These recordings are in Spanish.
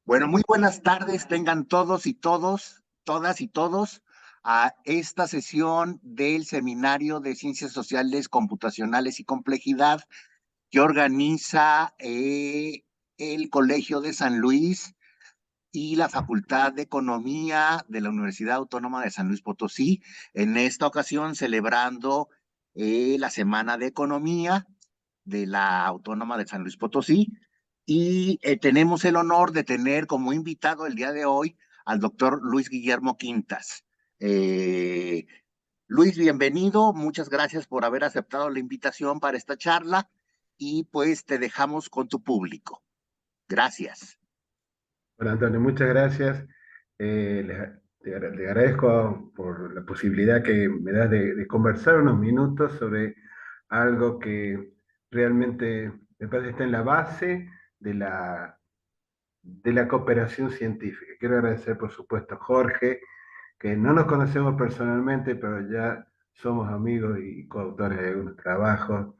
Bueno, muy buenas tardes, tengan todos y todas y todos, a esta sesión del Seminario de Ciencias Sociales, Computacionales y Complejidad que organiza el Colegio de San Luis y la Facultad de Economía de la Universidad Autónoma de San Luis Potosí. En esta ocasión celebrando la Semana de Economía de la Autónoma de San Luis Potosí. Y tenemos el honor de tener como invitado el día de hoy al doctor Luis Guillermo Quintas. Eh, Luis, bienvenido. Muchas gracias por haber aceptado la invitación para esta charla y pues te dejamos con tu público. Gracias. Bueno, Antonio, muchas gracias. Te agradezco por la posibilidad que me das de conversar unos minutos sobre algo que realmente me parece está en la base de la cooperación científica. Quiero agradecer, por supuesto, a Jorge, que no nos conocemos personalmente, pero ya somos amigos y coautores de algunos trabajos,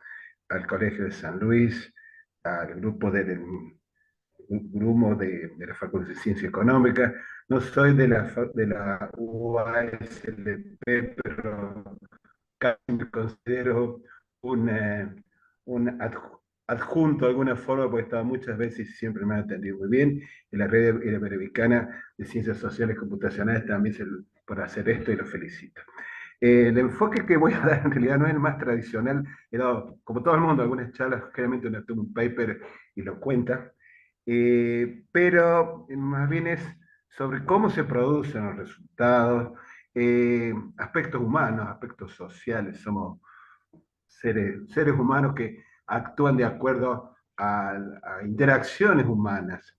al Colegio de San Luis, al grupo un grupo de la Facultad de Ciencia Económica. No soy de la UASLP, pero casi me considero un, adjunto de alguna forma, porque he estado muchas veces y siempre me han atendido muy bien. En la red iberoamericana de Ciencias Sociales y Computacionales también por hacer esto y lo felicito. El enfoque que voy a dar en realidad no es el más tradicional. He dado, como todo el mundo, algunas charlas, generalmente uno toma un paper y lo cuenta, pero más bien es sobre cómo se producen los resultados, aspectos humanos, aspectos sociales. Somos seres humanos que actúan de acuerdo a interacciones humanas,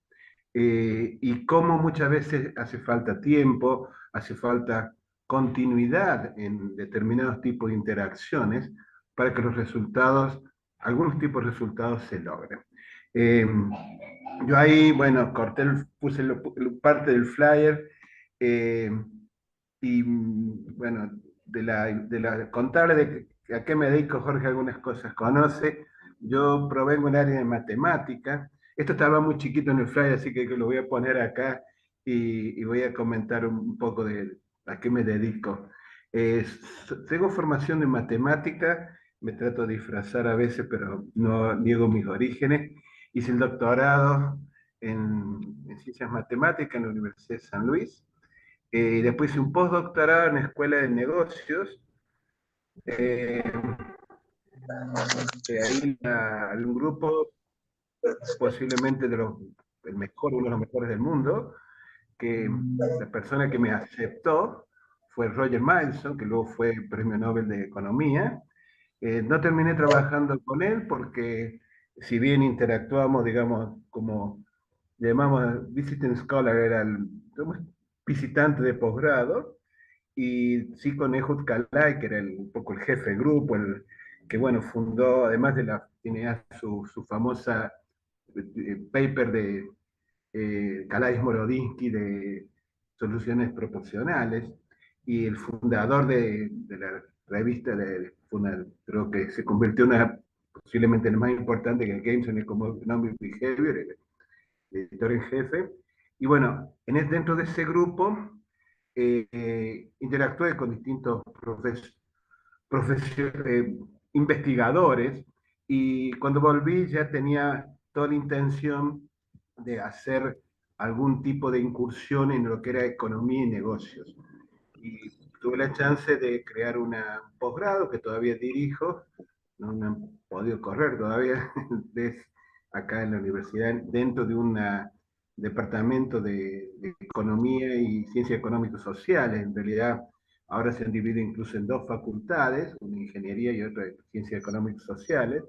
y cómo muchas veces hace falta tiempo, hace falta continuidad en determinados tipos de interacciones para que los resultados, algunos tipos de resultados se logren. Eh, yo ahí, bueno, puse parte del flyer, eh, y bueno, contarle a qué me dedico. Jorge algunas cosas conoce. Yo provengo en área de matemática. Esto estaba muy chiquito en el flyer, así que lo voy a poner acá y voy a comentar un poco de a qué me dedico. Tengo formación en matemática, me trato de disfrazar a veces, pero no niego mis orígenes. Hice el doctorado en ciencias matemáticas en la Universidad de San Luis. Después hice un postdoctorado en la Escuela de Negocios. Eh, ahí un grupo posiblemente el mejor, uno de los mejores del mundo, que la persona que me aceptó fue Roger Milson, que luego fue Premio Nobel de Economía. No terminé trabajando con él porque si bien interactuamos, digamos, como llamamos visiting scholar, era el visitante de posgrado, y sí con Ehud Kalai, que era un poco el jefe del grupo, que bueno, fundó, además tiene su famosa paper de Kalai Morodinsky de soluciones proporcionales, y el fundador de la revista, creo que se convirtió en posiblemente en la más importante, que es Games and Economic Behavior, el editor en jefe. Y bueno, dentro de ese grupo interactué con distintos investigadores, y cuando volví ya tenía toda la intención de hacer algún tipo de incursión en lo que era economía y negocios. Y tuve la chance de crear un posgrado que todavía dirijo, no han podido correr todavía, acá en la universidad, dentro de un departamento de economía y ciencias económicas sociales. En realidad, ahora se han dividido incluso en dos facultades, una de ingeniería y otra de ciencias económicas sociales,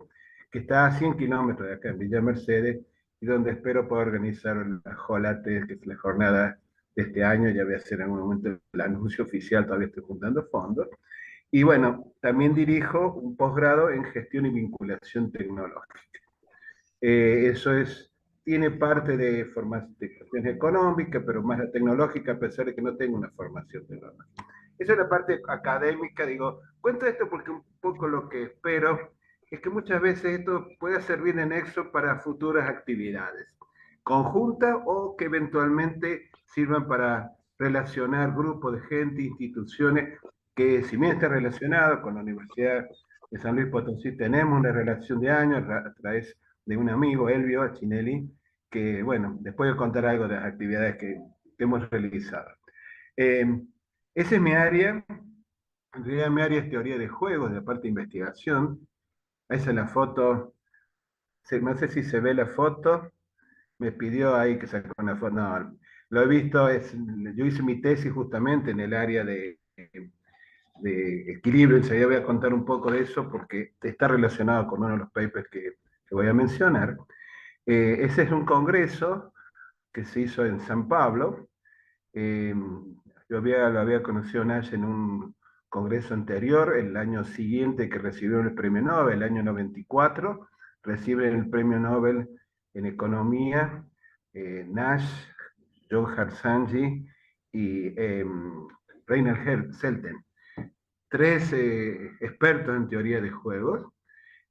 que está a 100 kilómetros de acá, en Villa Mercedes, y donde espero poder organizar la JOLATE, que es la jornada de este año. Ya voy a hacer en algún momento el anuncio oficial, todavía estoy juntando fondos. Y bueno, también dirijo un posgrado en gestión y vinculación tecnológica. Eso tiene parte de formación económica, pero más la tecnológica, a pesar de que no tengo una formación tecnológica. Esa es la parte académica. Digo, cuento esto porque un poco lo que espero es que muchas veces esto pueda servir de nexo para futuras actividades. conjuntas o que eventualmente sirvan para relacionar grupos de gente, instituciones, que si bien está relacionado con la Universidad de San Luis Potosí, tenemos una relación de años a través de un amigo, Elvio Achinelli, que, bueno, después voy a contar algo de las actividades que hemos realizado. Eh, Esa es mi área. En realidad mi área es teoría de juegos, de la parte de investigación. Esa es la foto. No sé si se ve la foto. Me pidió ahí que saque una foto. No, lo he visto. Yo hice mi tesis justamente en el área de equilibrio. Enseguida voy a contar un poco de eso porque está relacionado con uno de los papers que voy a mencionar. Ese es un congreso que se hizo en San Pablo. Eh, lo había conocido Nash en un congreso anterior, el año siguiente que recibieron el premio Nobel, el año 94, reciben el premio Nobel en Economía, Nash, Joe Harsanyi y Reiner Selten, tres expertos en teoría de juegos.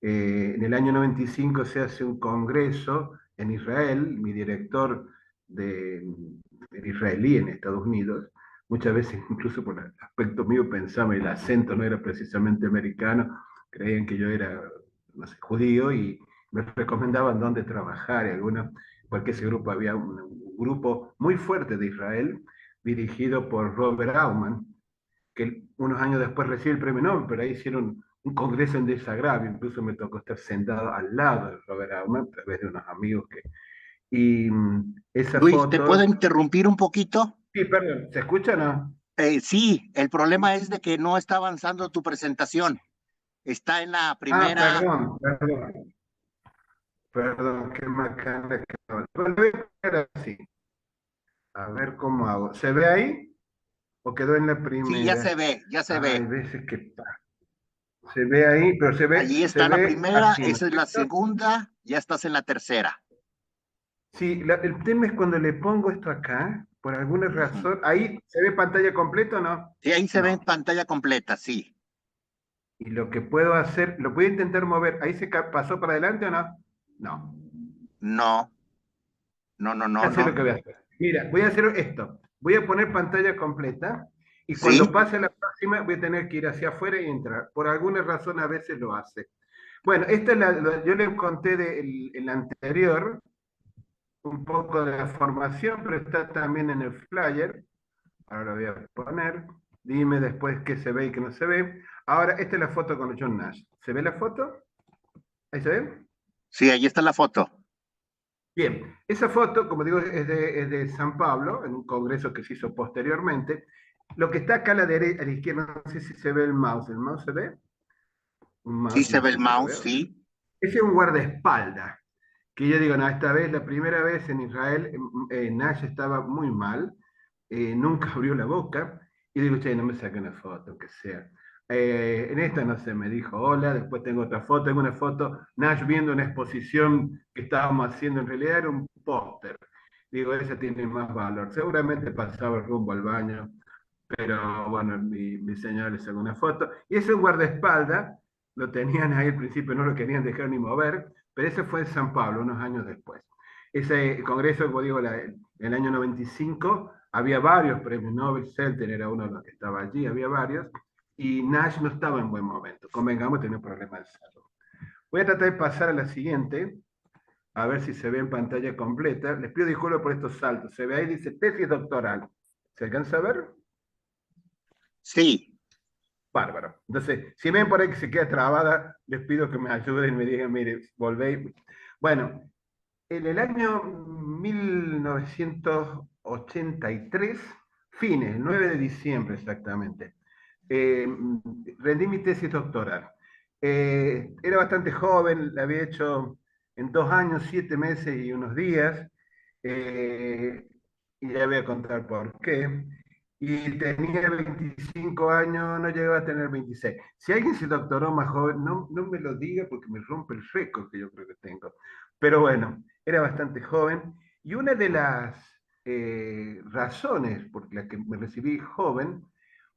En el año 95 se hace un congreso en Israel, mi director de, israelí en Estados Unidos, muchas veces incluso por el aspecto mío pensaba el acento no era precisamente americano, creían que yo era, no sé, judío y me recomendaban dónde trabajar y algunos, porque ese grupo había un grupo muy fuerte de Israel dirigido por Robert Aumann, que unos años después recibe el premio Nobel, pero ahí hicieron un congreso en desagravio, incluso me tocó estar sentado al lado de Robert Aumann, a través de unos amigos que... Y esa Luis, ¿te puedo foto... interrumpir un poquito? Sí, perdón, ¿se escucha o no? Sí, el problema es de que no está avanzando tu presentación. Está en la Ah, primera. perdón, qué macana que no. Bueno, voy a poner así, a ver cómo hago. ¿Se ve ahí o quedó en la Sí, ya se primera? ve, ya se Hay ve. veces que se ve ahí, pero Allí se está la ve primera, así, ¿no es esa es la cierto? segunda, ya estás en la tercera. Sí, el tema es cuando le pongo esto acá, por alguna Ujú. razón, ahí se ve pantalla completa o no? Sí, ahí se ve en No. pantalla completa, sí. Y lo que puedo hacer, lo voy a intentar mover, ¿ahí se pasó para adelante o no? No. No, no, no, no, Ya sé lo no. que voy a hacer. Mira, voy a hacer esto. Voy a poner pantalla completa y cuando Sí, pase la próxima voy a tener que ir hacia afuera y entrar. Por alguna razón a veces lo hace. Bueno, esta es yo les conté el anterior, un poco de la formación, pero está también en el flyer. Ahora lo voy a poner. Dime después qué se ve y qué no se ve. Ahora, esta es la foto con John Nash. ¿Se ve la foto? ¿Ahí se ve? sí, ahí está la foto. Bien, esa foto, como digo, es de San Pablo, en un congreso que se hizo posteriormente. Lo que está acá a la derecha, a la izquierda, no sé si se ve el mouse. ¿El mouse se ve? Un Sí mouse, se no ve el sé si lo mouse, veo. sí. Ese es un guardaespaldas, que yo digo, no, esta vez, la primera vez en Israel, Nash estaba muy mal, nunca abrió la boca, y digo, che, no me saque una foto, que sea. En esta, no sé, me dijo hola, después tengo otra foto, tengo una foto, Nash viendo una exposición que estábamos haciendo, en realidad era un póster. Digo, esa tiene más valor. Seguramente pasaba el rumbo al baño, pero bueno, mi señor le sacó una foto. Y ese guardaespaldas lo tenían ahí al principio, no lo querían dejar ni mover, pero ese fue en San Pablo, unos años después. Ese congreso, como digo, en el año 95, había varios premios Nobel, Selten era uno de los que estaba allí, había varios, y Nash no estaba en buen momento. Convengamos, tenía problemas de salud. Voy a tratar de pasar a la siguiente, a ver si se ve en pantalla completa. Les pido disculpas por estos saltos. Se ve ahí, dice tesis doctoral. ¿Se alcanza a ver? Sí, Bárbaro. Entonces, si ven por ahí que se queda trabada, les pido que me ayuden y me digan, mire, volvéis. Bueno, en el año 1983, fines, el 9 de diciembre exactamente, eh, rendí mi tesis doctoral. Era bastante joven, la había hecho en 2 años, 7 meses y unos días, eh, y ya voy a contar por qué. Y tenía 25 años, no llegaba a tener 26. Si alguien se doctoró más joven, no me lo diga porque me rompe el récord que yo creo que tengo. Pero bueno, era bastante joven. Y una de las razones por las que me recibí joven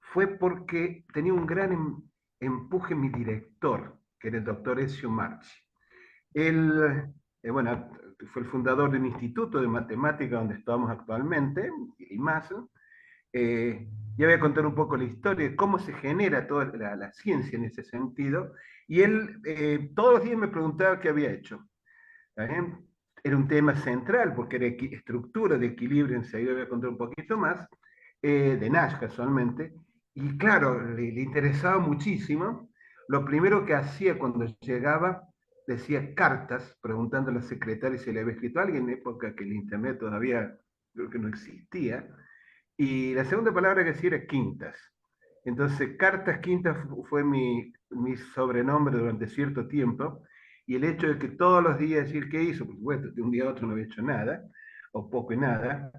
fue porque tenía un gran empuje mi director, que era el doctor Ezio Marchi. Él, bueno, que fue el fundador de un instituto de matemática donde estamos actualmente, y más. Ya voy a contar un poco la historia de cómo se genera toda la ciencia en ese sentido. Y él todos los días me preguntaba qué había hecho. ¿Bien? Era un tema central porque era estructura de equilibrio, enseguida voy a contar un poquito más, de Nash casualmente. Y claro, le interesaba muchísimo. Lo primero que hacía cuando llegaba, decía cartas preguntando a la secretaria si le había escrito a alguien, en época que el internet todavía creo que no existía. Y la segunda palabra que decía era quintas. Entonces, Cartas Quintas fue mi sobrenombre durante cierto tiempo. Y el hecho de que todos los días decir qué hizo, por supuesto, de un día a otro no había hecho nada, o poco y nada,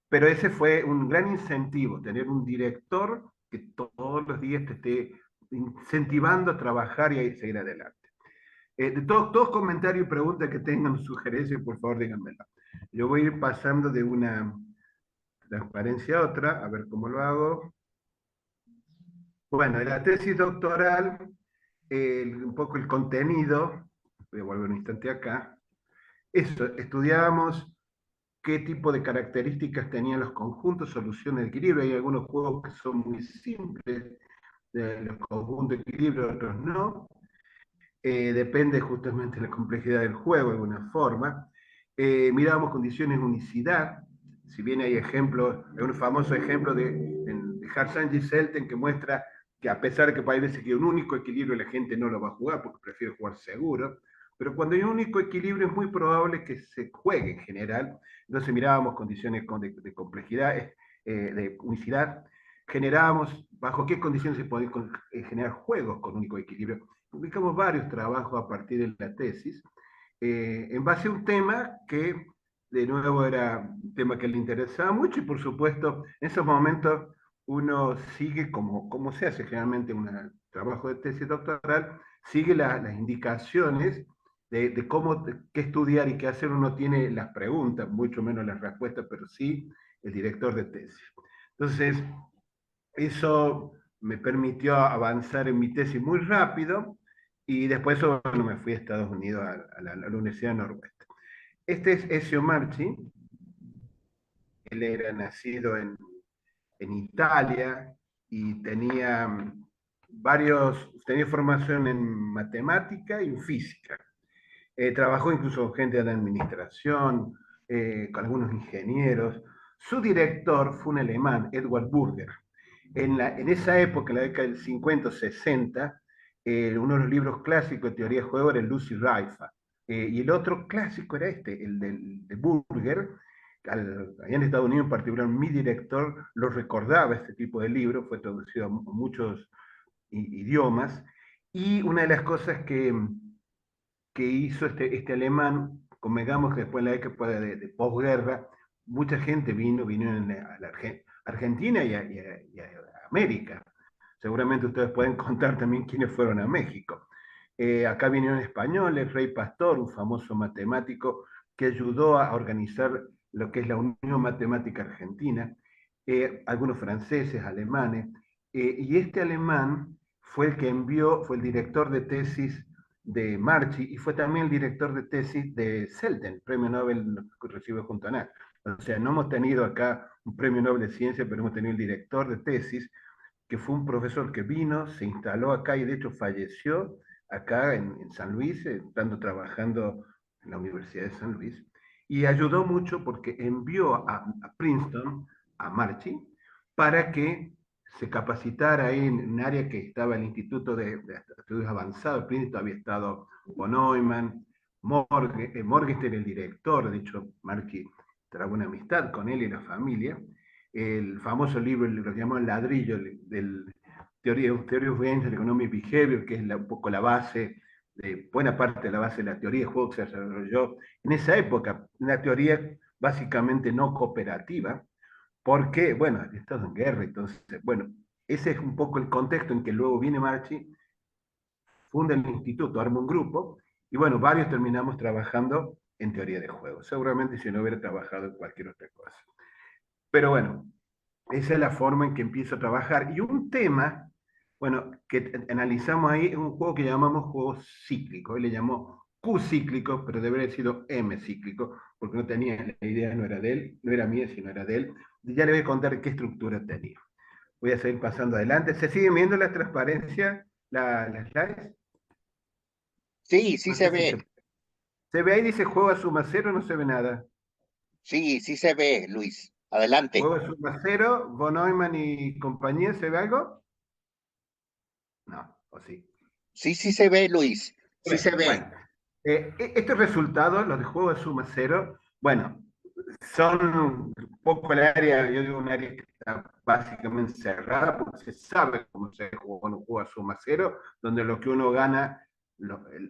pero ese fue un gran incentivo, tener un director que todos los días te esté incentivando a trabajar y a seguir adelante. De todos comentarios y preguntas que tengan, sugerencias, por favor díganmelo. Yo voy a ir pasando de una transparencia a otra, a ver cómo lo hago. Bueno, en la tesis doctoral, un poco el contenido, voy a volver un instante acá, eso, estudiábamos qué tipo de características tenían los conjuntos, soluciones de equilibrio. Hay algunos juegos que son muy simples, los conjuntos de equilibrio, otros no. Depende justamente de la complejidad del juego, de alguna forma. Mirábamos condiciones de unicidad, si bien hay ejemplos, hay un famoso ejemplo de Harsangi Selten que muestra que a pesar de que hay veces que hay un único equilibrio la gente no lo va a jugar porque prefiere jugar seguro, pero cuando hay un único equilibrio es muy probable que se juegue en general. Entonces mirábamos condiciones de complejidad, de unicidad, generábamos bajo qué condiciones se pueden generar juegos con único equilibrio. Publicamos varios trabajos a partir de la tesis, en base a un tema que de nuevo era un tema que le interesaba mucho y por supuesto en esos momentos uno sigue como se hace generalmente un trabajo de tesis doctoral, sigue las indicaciones de cómo, qué estudiar y qué hacer. Uno tiene las preguntas, mucho menos las respuestas, pero sí el director de tesis. Entonces, eso me permitió avanzar en mi tesis muy rápido y después bueno, me fui a Estados Unidos a la Universidad Noroeste. Este es Ezio Marchi, él era nacido en Italia y tenía formación en matemática y en física. Trabajó incluso con gente de la administración, con algunos ingenieros. Su director fue un alemán, Edward Burger. En esa época, en la década del 50 o 60, uno de los libros clásicos de teoría de juego era el Lucy Raifa. Y el otro clásico era el de Burger. Allá en Estados Unidos en particular, mi director lo recordaba este tipo de libro, fue traducido a muchos idiomas. Y una de las cosas que hizo este alemán, convengamos que después de la época de posguerra, mucha gente vino a la Argentina y a América. Seguramente ustedes pueden contar también quiénes fueron a México. Acá vinieron españoles, Rey Pastor, un famoso matemático que ayudó a organizar lo que es la Unión Matemática Argentina, algunos franceses, alemanes, y este alemán fue el que fue el director de tesis de Marchi y fue también el director de tesis de Selten, premio Nobel que recibe junto a Nash. O sea, no hemos tenido acá un premio Nobel de Ciencia, pero hemos tenido el director de tesis, que fue un profesor que vino, se instaló acá y de hecho falleció acá en San Luis, estando trabajando en la Universidad de San Luis, y ayudó mucho porque envió a Princeton, a Marchi, para que se capacitara ahí en un área que estaba el Instituto de Estudios Avanzados. Princeton había estado von Neumann, Morgenstern, el director, de hecho, Marchi trabó una amistad con él y la familia. El famoso libro, lo que llamó el ladrillo, del Theory of Games and Economic Behavior, que es un poco la base, buena parte de la base de la teoría de juego que se desarrolló en esa época, una teoría básicamente no cooperativa, porque, bueno, había estado en guerra, entonces, bueno, ese es un poco el contexto en que luego viene Marchi, funda el instituto, arma un grupo, y bueno, varios terminamos trabajando en teoría de juegos, seguramente si no hubiera trabajado en cualquier otra cosa. Pero bueno, esa es la forma en que empiezo a trabajar. Y un tema, bueno, que analizamos ahí es un juego que llamamos juego cíclico. Él le llamó Q cíclico, pero debería haber sido M cíclico, porque no tenía, la idea no era de él, no era mía, sino era de él. Y ya le voy a contar qué estructura tenía. Voy a seguir pasando adelante. ¿Se sigue viendo la transparencia, las slides? Sí, sí No se sé si ve. se ve ahí, dice juego a suma cero, no se ve nada. Sí, sí se ve, Luis. Adelante. Juego a suma cero, von Neumann y compañía, ¿se ve algo? No, o sí. Sí, sí se ve, Luis. Sí se ve. Bueno, estos resultados, los de juego de suma cero, bueno, son un poco el área, yo digo un área que está básicamente cerrada, porque se sabe cómo se juega un juego a suma cero, donde lo que uno gana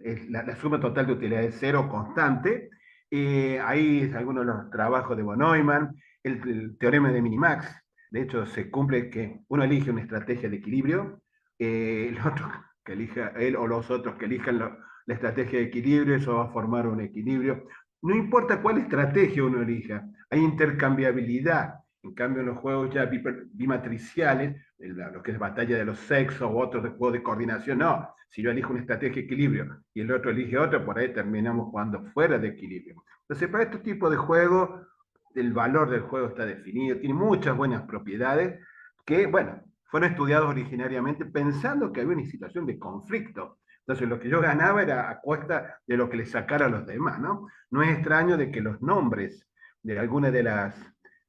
es la suma total de utilidades cero constante. Ahí es algunos de los trabajos de von Neumann, el teorema de Minimax. De hecho, se cumple que uno elige una estrategia de equilibrio, el otro que elija él o los otros que elijan la estrategia de equilibrio, eso va a formar un equilibrio. No importa cuál estrategia uno elija, hay intercambiabilidad. En cambio, en los juegos ya bimatriciales, lo que es batalla de los sexos o otros de juegos de coordinación, no. Si yo elijo una estrategia de equilibrio y el otro elige otra, por ahí terminamos jugando fuera de equilibrio. Entonces, para este tipo de juegos, el valor del juego está definido, tiene muchas buenas propiedades que, bueno, fueron estudiados originariamente pensando que había una situación de conflicto. Entonces, lo que yo ganaba era a costa de lo que le sacara a los demás, ¿no? No es extraño de que los nombres de algunas de las,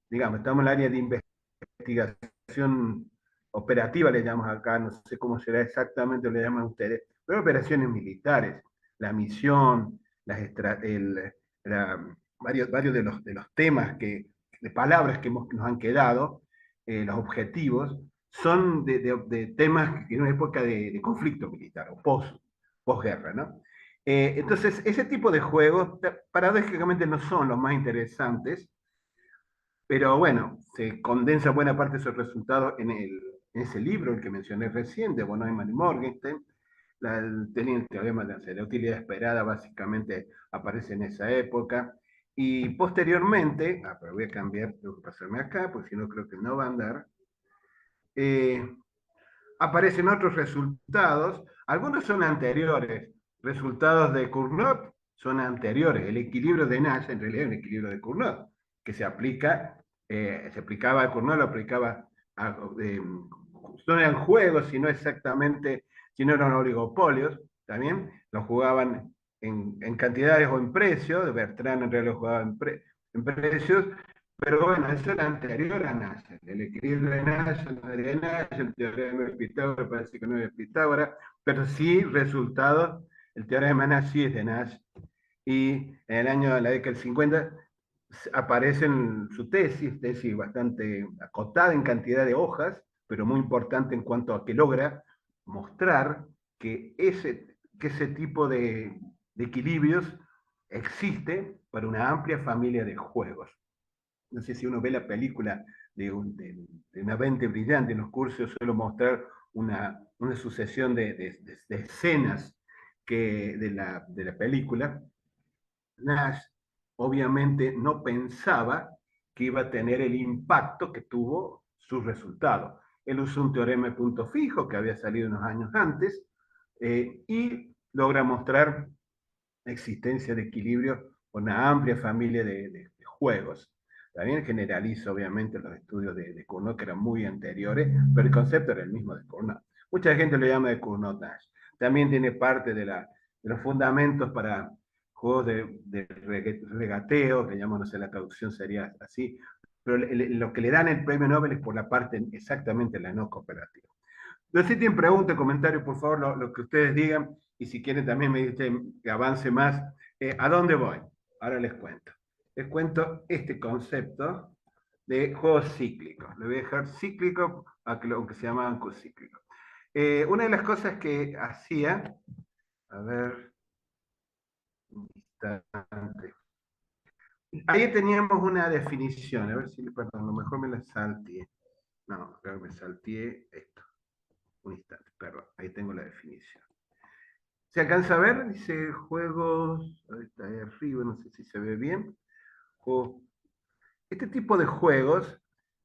digamos, estamos en el área de investigación operativa, le llamamos acá, no sé cómo será exactamente, le llaman ustedes, pero operaciones militares, la misión, varios de los temas de palabras que nos han quedado, los objetivos, son de temas en una época de conflicto militar o posguerra, ¿no? Entonces, ese tipo de juegos, paradójicamente, no son los más interesantes, pero bueno, se condensa buena parte de esos resultados en ese libro, el que mencioné recién, de von Neumann y Morgenstern. Tenía el teorema de la utilidad esperada, básicamente aparece en esa época. Y posteriormente, pero voy a cambiar, tengo que pasarme acá, porque si no creo que no va a andar. Eh, Aparecen otros resultados, algunos son anteriores, resultados de Cournot son anteriores, el equilibrio de Nash en realidad es un equilibrio de Cournot, que se aplicaba a Cournot, lo aplicaba no eran juegos, sino exactamente, si no eran oligopolios, también los jugaban en cantidades o en precios, Bertrand en realidad lo jugaba en precios, pero bueno, eso era anterior a Nash. El equilibrio de Nash no era de Nash, el teorema de Pitágoras parece que no es de Pitágoras, pero sí resultados, el teorema de Nash sí es de Nash. Y en el año de la década del 50 aparece en su tesis bastante acotada en cantidad de hojas, pero muy importante en cuanto a que logra mostrar que ese tipo de equilibrios existe para una amplia familia de juegos. No sé si uno ve la película de una mente brillante en los cursos, suelo mostrar una sucesión de escenas de la película. Nash obviamente no pensaba que iba a tener el impacto que tuvo su resultado. Él usó un teorema de punto fijo que había salido unos años antes y logra mostrar la existencia de equilibrio con una amplia familia de juegos. También generaliza, obviamente, los estudios de Cournot, que eran muy anteriores, pero el concepto era el mismo de Cournot. Mucha gente lo llama de Cournot-Nash. También tiene parte de los fundamentos para juegos regateo, que llamamos, no sé, la traducción sería así, pero lo que le dan el premio Nobel es por la parte exactamente la no cooperativa. No sé si tienen preguntas, comentarios, por favor, lo que ustedes digan, y si quieren también me dicen que avance más. ¿A dónde voy? Ahora les cuento. Les cuento este concepto de juegos cíclicos. Le voy a dejar cíclico a lo que se llamaban cocíclicos. Una de las cosas que hacía, a ver, un instante. Ahí teníamos una definición, a ver si, perdón, a lo mejor me la salteé. No, creo que me salteé esto. Un instante, perdón, ahí tengo la definición. ¿Se alcanza a ver? Dice juegos, ahorita ahí arriba, no sé si se ve bien. Juegos. Este tipo de juegos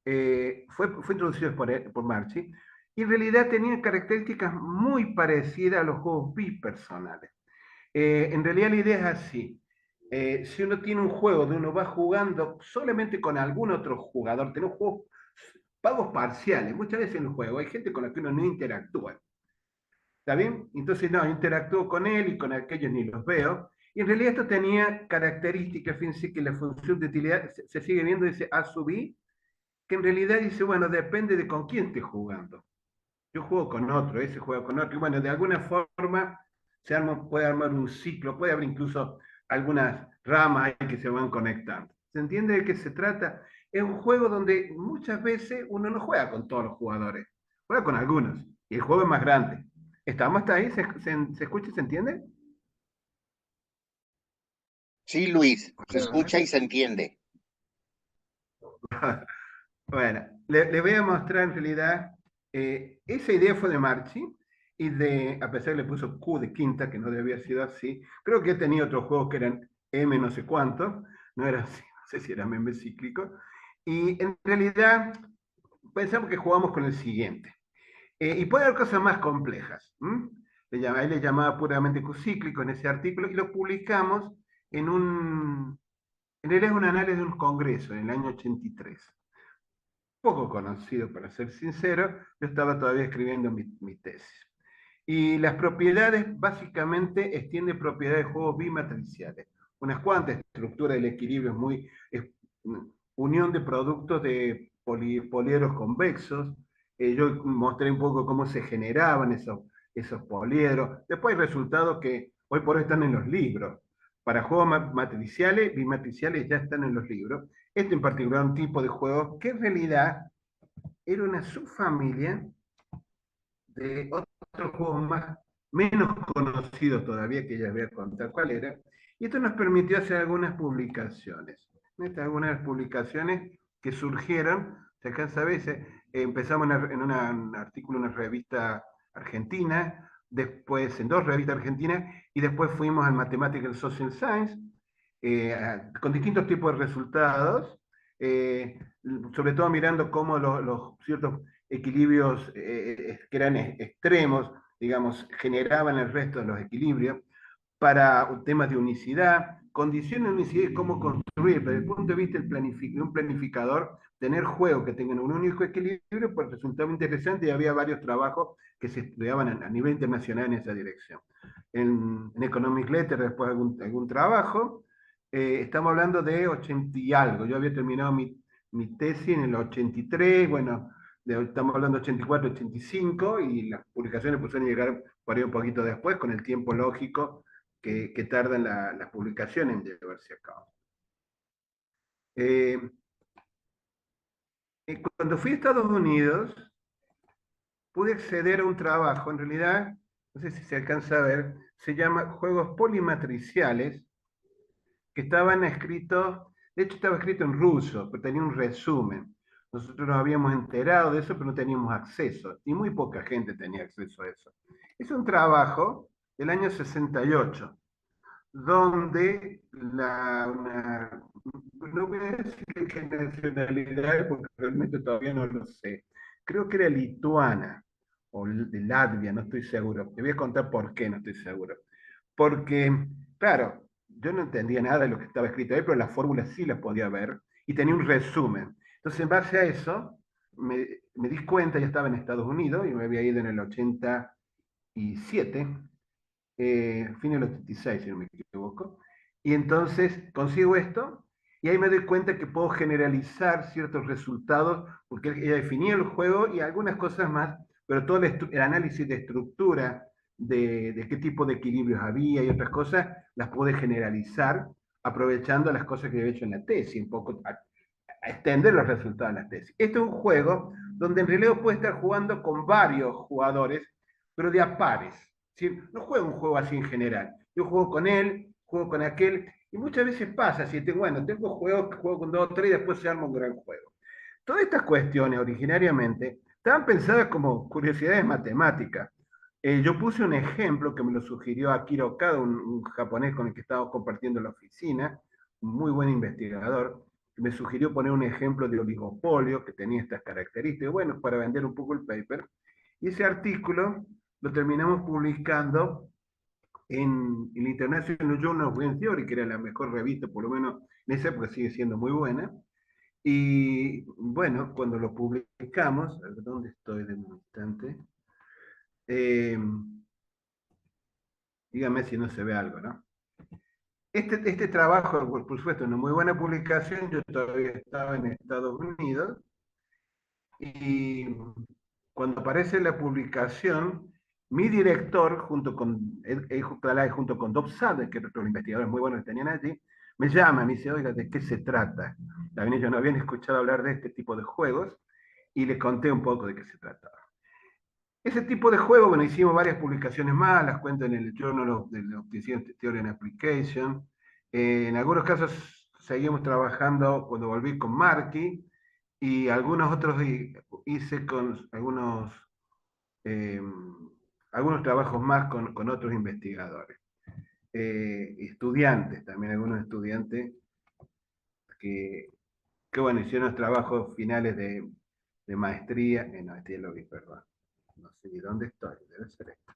fue introducido por Marchi y en realidad tenían características muy parecidas a los juegos bipersonales. En realidad la idea es así. Si uno tiene un juego donde uno va jugando solamente con algún otro jugador, tenemos juegos pagos parciales. Muchas veces en el juego hay gente con la que uno no interactúa. ¿Está bien? Entonces, no, interactúo con él y con aquellos ni los veo. Y en realidad esto tenía características, fíjense que la función de utilidad se sigue viendo, dice A sub I, que en realidad dice, bueno, depende de con quién esté jugando. Yo juego con otro, ese juega con otro, y bueno, de alguna forma puede armar un ciclo, puede haber incluso algunas ramas ahí que se van conectando. ¿Se entiende de qué se trata? Es un juego donde muchas veces uno no juega con todos los jugadores, juega con algunos, y el juego es más grande. ¿Estamos hasta ahí? ¿Se escucha y se entiende? Sí, Luis, se Hola. escucha y se entiende. Bueno, le voy a mostrar en realidad, esa idea fue de Marchi, y a pesar que le puso Q de quinta, que no debía haber sido así, creo que he tenido otros juegos que eran M no sé cuánto, no era así, no sé si era M cíclico, y en realidad pensamos que jugamos con el siguiente. Y puede haber cosas más complejas. Él le llamaba puramente Q cíclico en ese artículo, y lo publicamos en realidad es un análisis de un congreso en el año 83, poco conocido, para ser sincero. Yo estaba todavía escribiendo mi tesis. Y las propiedades, básicamente, extiende propiedades de juegos bimatriciales. Unas cuantas, estructura del equilibrio es unión de productos de poliedros convexos. Yo mostré un poco cómo se generaban esos poliedros. Después hay resultados que hoy por hoy están en los libros. Para juegos matriciales, bimatriciales ya están en los libros. Este en particular un tipo de juego que en realidad era una subfamilia de otros juegos menos conocidos todavía, que ya voy a contar cuál era. Y esto nos permitió hacer algunas publicaciones. Algunas publicaciones que surgieron, se alcanza a veces, empezamos un artículo en una revista argentina, después en dos revistas argentinas, y después fuimos al Mathematical Social Science, con distintos tipos de resultados, eh, sobre todo mirando cómo los ciertos equilibrios que eran extremos, digamos, generaban el resto de los equilibrios, para temas de unicidad, condiciones de unicidad y cómo construir, desde el punto de vista de un planificador, tener juegos que tengan un único equilibrio, pues resultaba interesante, y había varios trabajos que se estudiaban a nivel internacional en esa dirección. En Economic Letter, después algún trabajo. Estamos hablando de 80 y algo. Yo había terminado mi tesis en el 83, bueno, estamos hablando de 84, 85, y las publicaciones pusieron a llegar por ahí un poquito después, con el tiempo lógico que tardan las publicaciones en llevarse a cabo. Eh, Cuando fui a Estados Unidos, pude acceder a un trabajo, en realidad, no sé si se alcanza a ver, se llama Juegos Polimatriciales, que estaban escritos, de hecho estaba escrito en ruso, pero tenía un resumen. Nosotros nos habíamos enterado de eso, pero no teníamos acceso, y muy poca gente tenía acceso a eso. Es un trabajo del año 68, donde no voy a decir qué nacionalidad, porque realmente todavía no lo sé, creo que era lituana o de Latvia, no estoy seguro. Te voy a contar por qué no estoy seguro. Porque, claro, yo no entendía nada de lo que estaba escrito ahí, pero las fórmulas sí las podía ver, y tenía un resumen. Entonces, en base a eso, me di cuenta, ya estaba en Estados Unidos y me había ido en el 87, fin del 86, si no me equivoco. Y entonces consigo esto, y ahí me doy cuenta que puedo generalizar ciertos resultados, porque ella definía el juego y algunas cosas más, pero todo el análisis de estructura, de qué tipo de equilibrios había y otras cosas, las pude generalizar aprovechando las cosas que había hecho en la tesis, un poco a extender los resultados de la tesis. Este es un juego donde en realidad puede estar jugando con varios jugadores, pero de a pares. ¿Sí? No juego un juego así en general. Yo juego con él, juego con aquel, y muchas veces pasa, si tengo juegos que juego con dos o tres y después se arma un gran juego. Todas estas cuestiones originariamente estaban pensadas como curiosidades matemáticas. Yo puse un ejemplo que me lo sugirió Akira Okada, un japonés con el que estaba compartiendo la oficina, un muy buen investigador, que me sugirió poner un ejemplo de oligopolio que tenía estas características, bueno, para vender un poco el paper. Y ese artículo lo terminamos publicando en la International Journal of Game Theory, que era la mejor revista, por lo menos en esa época sigue siendo muy buena. Y bueno, cuando lo publicamos, a ver, ¿dónde estoy de un instante? Eh, dígame si no se ve algo, ¿no? Este trabajo, por supuesto, una muy buena publicación, yo todavía estaba en Estados Unidos, y cuando aparece la publicación, mi director, junto con junto con Bob Sade, que eran otros investigadores muy buenos que tenían allí, me llama, me dice, oiga, ¿de qué se trata? También ellos no habían escuchado hablar de este tipo de juegos, y le conté un poco de qué se trataba. Ese tipo de juego, bueno, hicimos varias publicaciones más, las cuento en el Journal of the Theory and Application. En algunos casos seguimos trabajando cuando volví con Marky, y algunos otros hice con eh, algunos trabajos más con otros investigadores. Estudiantes, también algunos estudiantes que, que bueno, hicieron los trabajos finales de maestría, no, este lo vi, perdón. No sé ni dónde estoy, debe ser esto.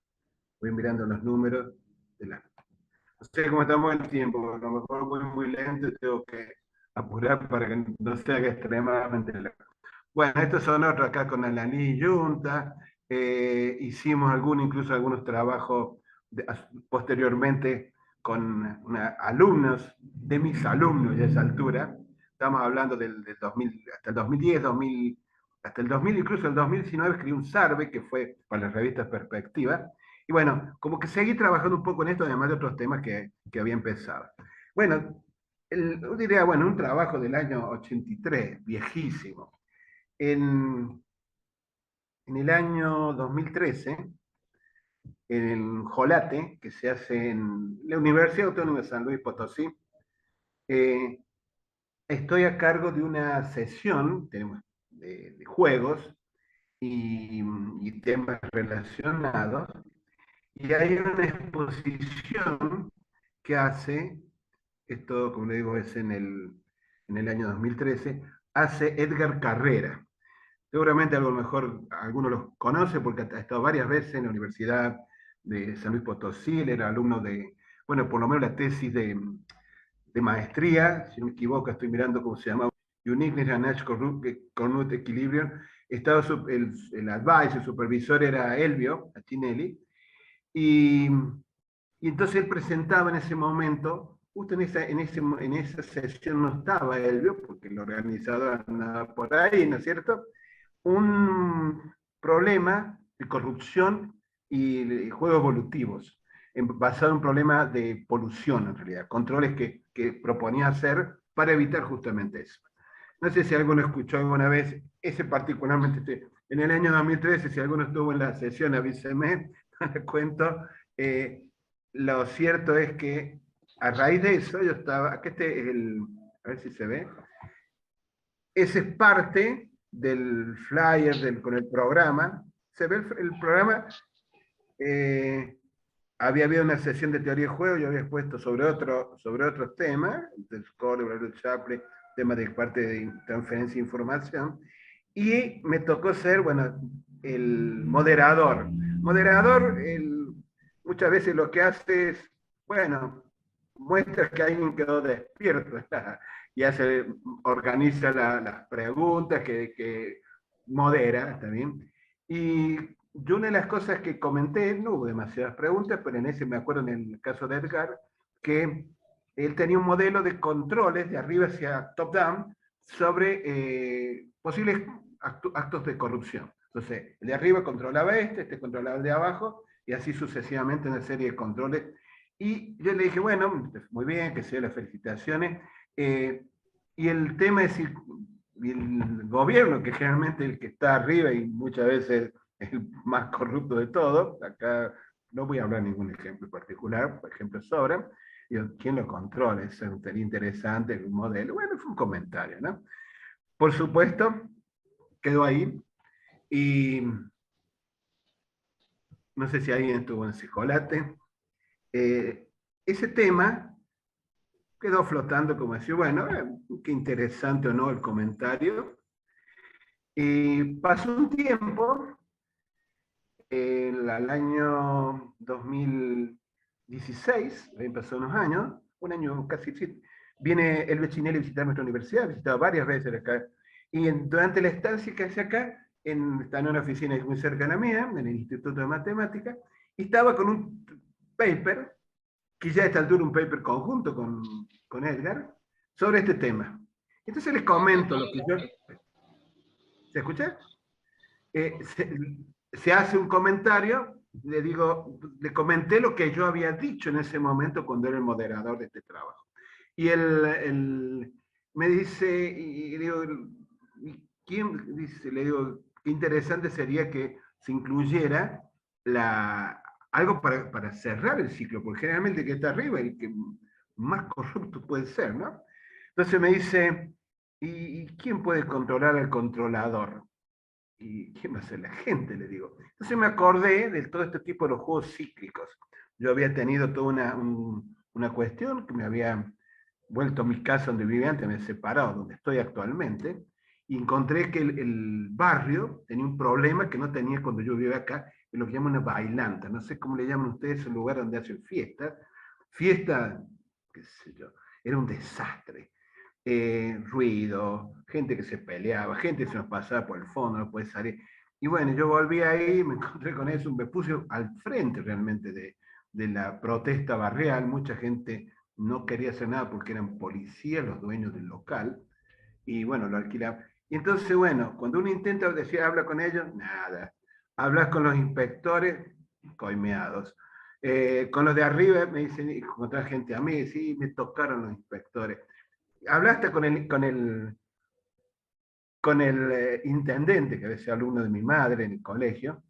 Voy mirando los números de la... No sé cómo estamos en el tiempo, a lo mejor voy muy lento y tengo que apurar para que no se haga extremadamente largo. Bueno, estos son otros acá con Alaní y Junta. Hicimos incluso algunos trabajos posteriormente con alumnos, de mis alumnos ya a esa altura. Estamos hablando del 2000, hasta el 2010, hasta el 2000, incluso el 2019 escribí un survey que fue para la revista Perspectiva. Y bueno, como que seguí trabajando un poco en esto, además de otros temas que había empezado. Bueno, yo diría, bueno, un trabajo del año 83, viejísimo. En el año 2013, en Jolate, que se hace en la Universidad Autónoma de San Luis Potosí, eh, estoy a cargo de una sesión de juegos y temas relacionados, y hay una exposición que hace, esto como le digo es en el año 2013, hace Edgar Carrera. Seguramente a lo mejor algunos los conoce porque ha estado varias veces en la Universidad de San Luis Potosí, él era alumno bueno, por lo menos la tesis de maestría, si no me equivoco, estoy mirando cómo se llama, Uniqueness and Edge Cornut Equilibrium. Estaba el advisor, el supervisor era Elvio Achinelli, y, y entonces él presentaba en ese momento, justo en esa sesión no estaba Elvio, porque el organizador andaba por ahí, ¿no es cierto? Un problema de corrupción y de juegos evolutivos, basado en un problema de polución, en realidad, controles que proponía hacer para evitar justamente eso. No sé si alguno escuchó alguna vez, ese particularmente, en el año 2013, si alguno estuvo en la sesión, avíseme, les cuento. Lo cierto es que a raíz de eso, yo estaba, aquí a ver si se ve, ese es parte del flyer con el programa. Se ve el programa. Había habido una sesión de teoría de juego, yo había expuesto sobre otros temas, del score, el Chaplin, tema de parte de transferencia de información, y me tocó ser, bueno, el moderador. Moderador, muchas veces lo que hace es, bueno, muestra que alguien quedó despierto, y organiza las preguntas, que modera también. Y yo una de las cosas que comenté, no hubo demasiadas preguntas, pero en ese me acuerdo en el caso de Edgar, que él tenía un modelo de controles de arriba hacia top-down sobre posibles actos de corrupción. Entonces, el de arriba controlaba este controlaba el de abajo, y así sucesivamente una serie de controles. Y yo le dije, bueno, muy bien, que sea las felicitaciones. Y el tema es el gobierno, que generalmente el que está arriba y muchas veces el más corrupto de todos, acá no voy a hablar de ningún ejemplo particular, por ejemplo sobran, ¿quién lo controla? Es interesante el modelo. Bueno, fue un comentario, ¿no? Por supuesto, quedó ahí, y no sé si alguien estuvo en Cejolate. Ese tema quedó flotando como decir, bueno, qué interesante o no el comentario. Y pasó un tiempo, al año 2000, 16, habían pasado unos años, un año casi, sí, viene el Becchinelli a visitar nuestra universidad, ha visitado varias veces acá, y durante la estancia que hace acá, está en una oficina muy cercana a mía, en el Instituto de Matemáticas, y estaba con un paper, que ya a esta altura un paper conjunto con Edgar, sobre este tema. Entonces les comento lo que yo... ¿Se escucha? Eh, se, se hace un comentario, le digo, le comenté lo que yo había dicho en ese momento cuando era el moderador de este trabajo. Y él me dice, y digo, ¿quién? Dice, le digo, qué interesante sería que se incluyera algo para cerrar el ciclo, porque generalmente el que está arriba es el que más corrupto puede ser, ¿no? Entonces me dice, ¿y quién puede controlar al controlador? ¿Y quién va a ser la gente? Le digo. Entonces me acordé de todo este tipo de los juegos cíclicos. Yo había tenido toda una cuestión que me había vuelto a mi casa donde vivía antes, me he separado, donde estoy actualmente, y encontré que el barrio tenía un problema que no tenía cuando yo vivía acá, que lo que llaman una bailanta. No sé cómo le llaman ustedes el lugar donde hacen fiestas. Fiesta, qué sé yo, era un desastre. Ruido, gente que se peleaba, gente que se nos pasaba por el fondo, no puede salir. Y bueno, yo volví ahí, me encontré con eso, me puse al frente realmente de la protesta barrial. Mucha gente no quería hacer nada porque eran policías los dueños del local, y bueno, lo alquilaban. Y entonces, bueno, cuando uno intenta decir, habla con ellos, nada. Hablas con los inspectores, coimeados. Con los de arriba me dicen, con otra gente a mí, sí, me tocaron los inspectores. Hablaste con el intendente, que es alumno de mi madre en el colegio,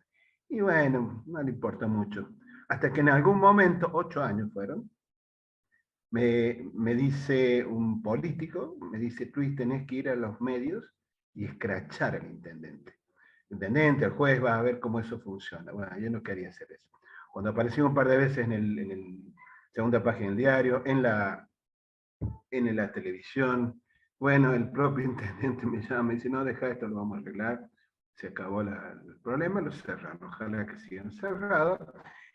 y bueno, no le importa mucho. Hasta que en algún momento, 8 años fueron, me dice un político, me dice, tú tenés que ir a los medios y escrachar al intendente. El intendente, el juez, va a ver cómo eso funciona. Bueno, yo no quería hacer eso. Cuando apareció un par de veces en el segunda página del diario, en la televisión. Bueno, el propio intendente me llama, me dice, no, deja esto, lo vamos a arreglar. Se acabó el problema, lo cerraron. Ojalá que sigan cerrados.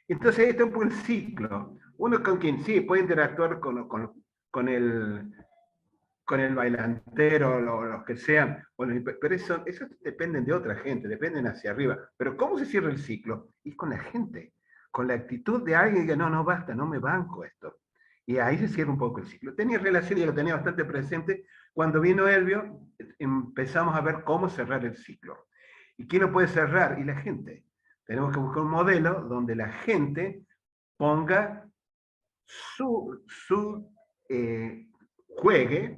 Entonces, este es un poco el ciclo. Uno con quien sí puede interactuar con el bailantero, los que sean, bueno, pero eso dependen de otra gente, dependen hacia arriba. Pero ¿cómo se cierra el ciclo? Y con la gente, con la actitud de alguien que no basta, no me banco esto. Y ahí se cierra un poco el ciclo. Tenía relación y lo tenía bastante presente. Cuando vino Elvio, empezamos a ver cómo cerrar el ciclo. ¿Y quién lo puede cerrar? Y la gente. Tenemos que buscar un modelo donde la gente ponga juegue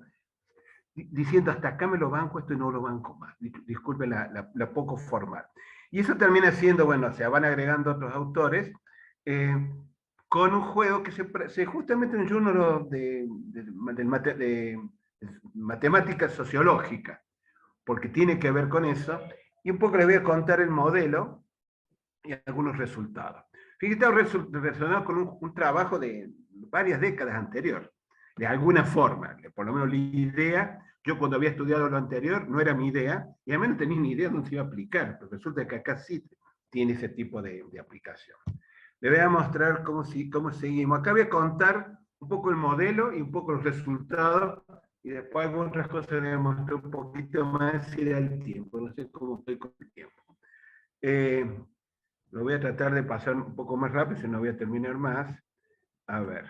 diciendo hasta acá me lo banco, esto y no lo banco más. Disculpen la poco formal. Y eso termina siendo, bueno, o sea, van agregando otros autores con un juego que justamente en un journal de matemática sociológica, porque tiene que ver con eso, y un poco les voy a contar el modelo y algunos resultados. Fíjate, relacionado con un trabajo de varias décadas anterior, de alguna forma, por lo menos la idea, yo cuando había estudiado lo anterior, no era mi idea, y además no tenía ni idea de dónde se iba a aplicar, pero resulta que acá sí tiene ese tipo de aplicación. Le voy a mostrar cómo seguimos. Acá voy a contar un poco el modelo y un poco los resultados, y después algunas otras cosas le voy a mostrar un poquito más si da el tiempo. No sé cómo estoy con el tiempo. Lo voy a tratar de pasar un poco más rápido, si no voy a terminar más. A ver.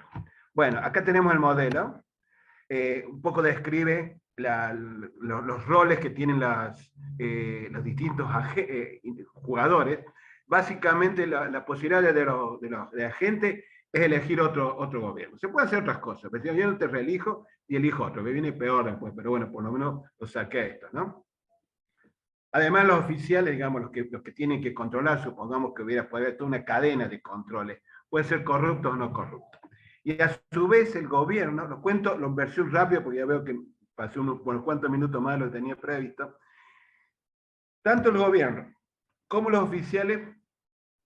Bueno, acá tenemos el modelo. Un poco describe los roles que tienen los distintos jugadores. Básicamente la posibilidad de la gente es elegir otro gobierno. Se puede hacer otras cosas, pero yo no te reelijo y elijo otro, que viene peor después, pero bueno, por lo menos lo saqué esto, ¿no? Además, los oficiales, digamos, los que tienen que controlar, supongamos que puede haber toda una cadena de controles, pueden ser corruptos o no corruptos. Y a su vez el gobierno, lo cuento en versión rápida porque ya veo que pasé unos cuantos minutos más de lo que tenía previsto, tanto el gobierno como los oficiales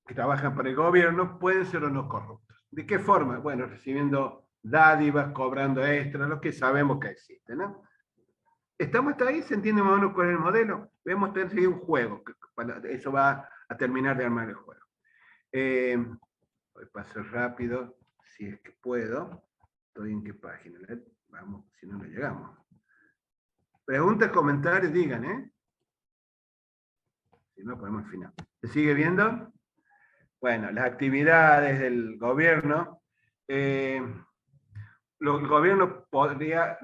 que trabajan para el gobierno pueden ser o no corruptos. ¿De qué forma? Bueno, recibiendo dádivas, cobrando extras, lo que sabemos que existe, ¿no? ¿Estamos hasta ahí? ¿Se entiende más o menos cuál es el modelo? Vamos a tener un juego, eso va a terminar de armar el juego. Voy a pasar rápido, si es que puedo. ¿Estoy en qué página? Vamos, si no, no llegamos. Preguntas, comentarios, digan, ¿eh? Si no, ponemos al final. ¿Se sigue viendo? Bueno, las actividades del gobierno. El gobierno podría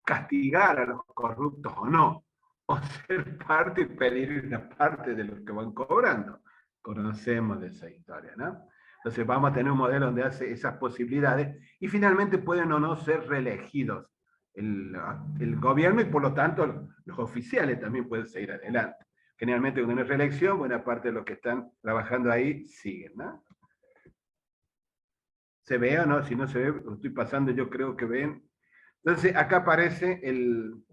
castigar a los corruptos o no, o ser parte y pedir una parte de lo que van cobrando. Conocemos de esa historia, ¿no? Entonces vamos a tener un modelo donde hace esas posibilidades y finalmente pueden o no ser reelegidos el gobierno y por lo tanto los oficiales también pueden seguir adelante. Generalmente cuando hay reelección, buena parte de los que están trabajando ahí siguen, ¿no? ¿Se ve o no? Si no se ve, lo estoy pasando, yo creo que ven. Entonces acá aparece el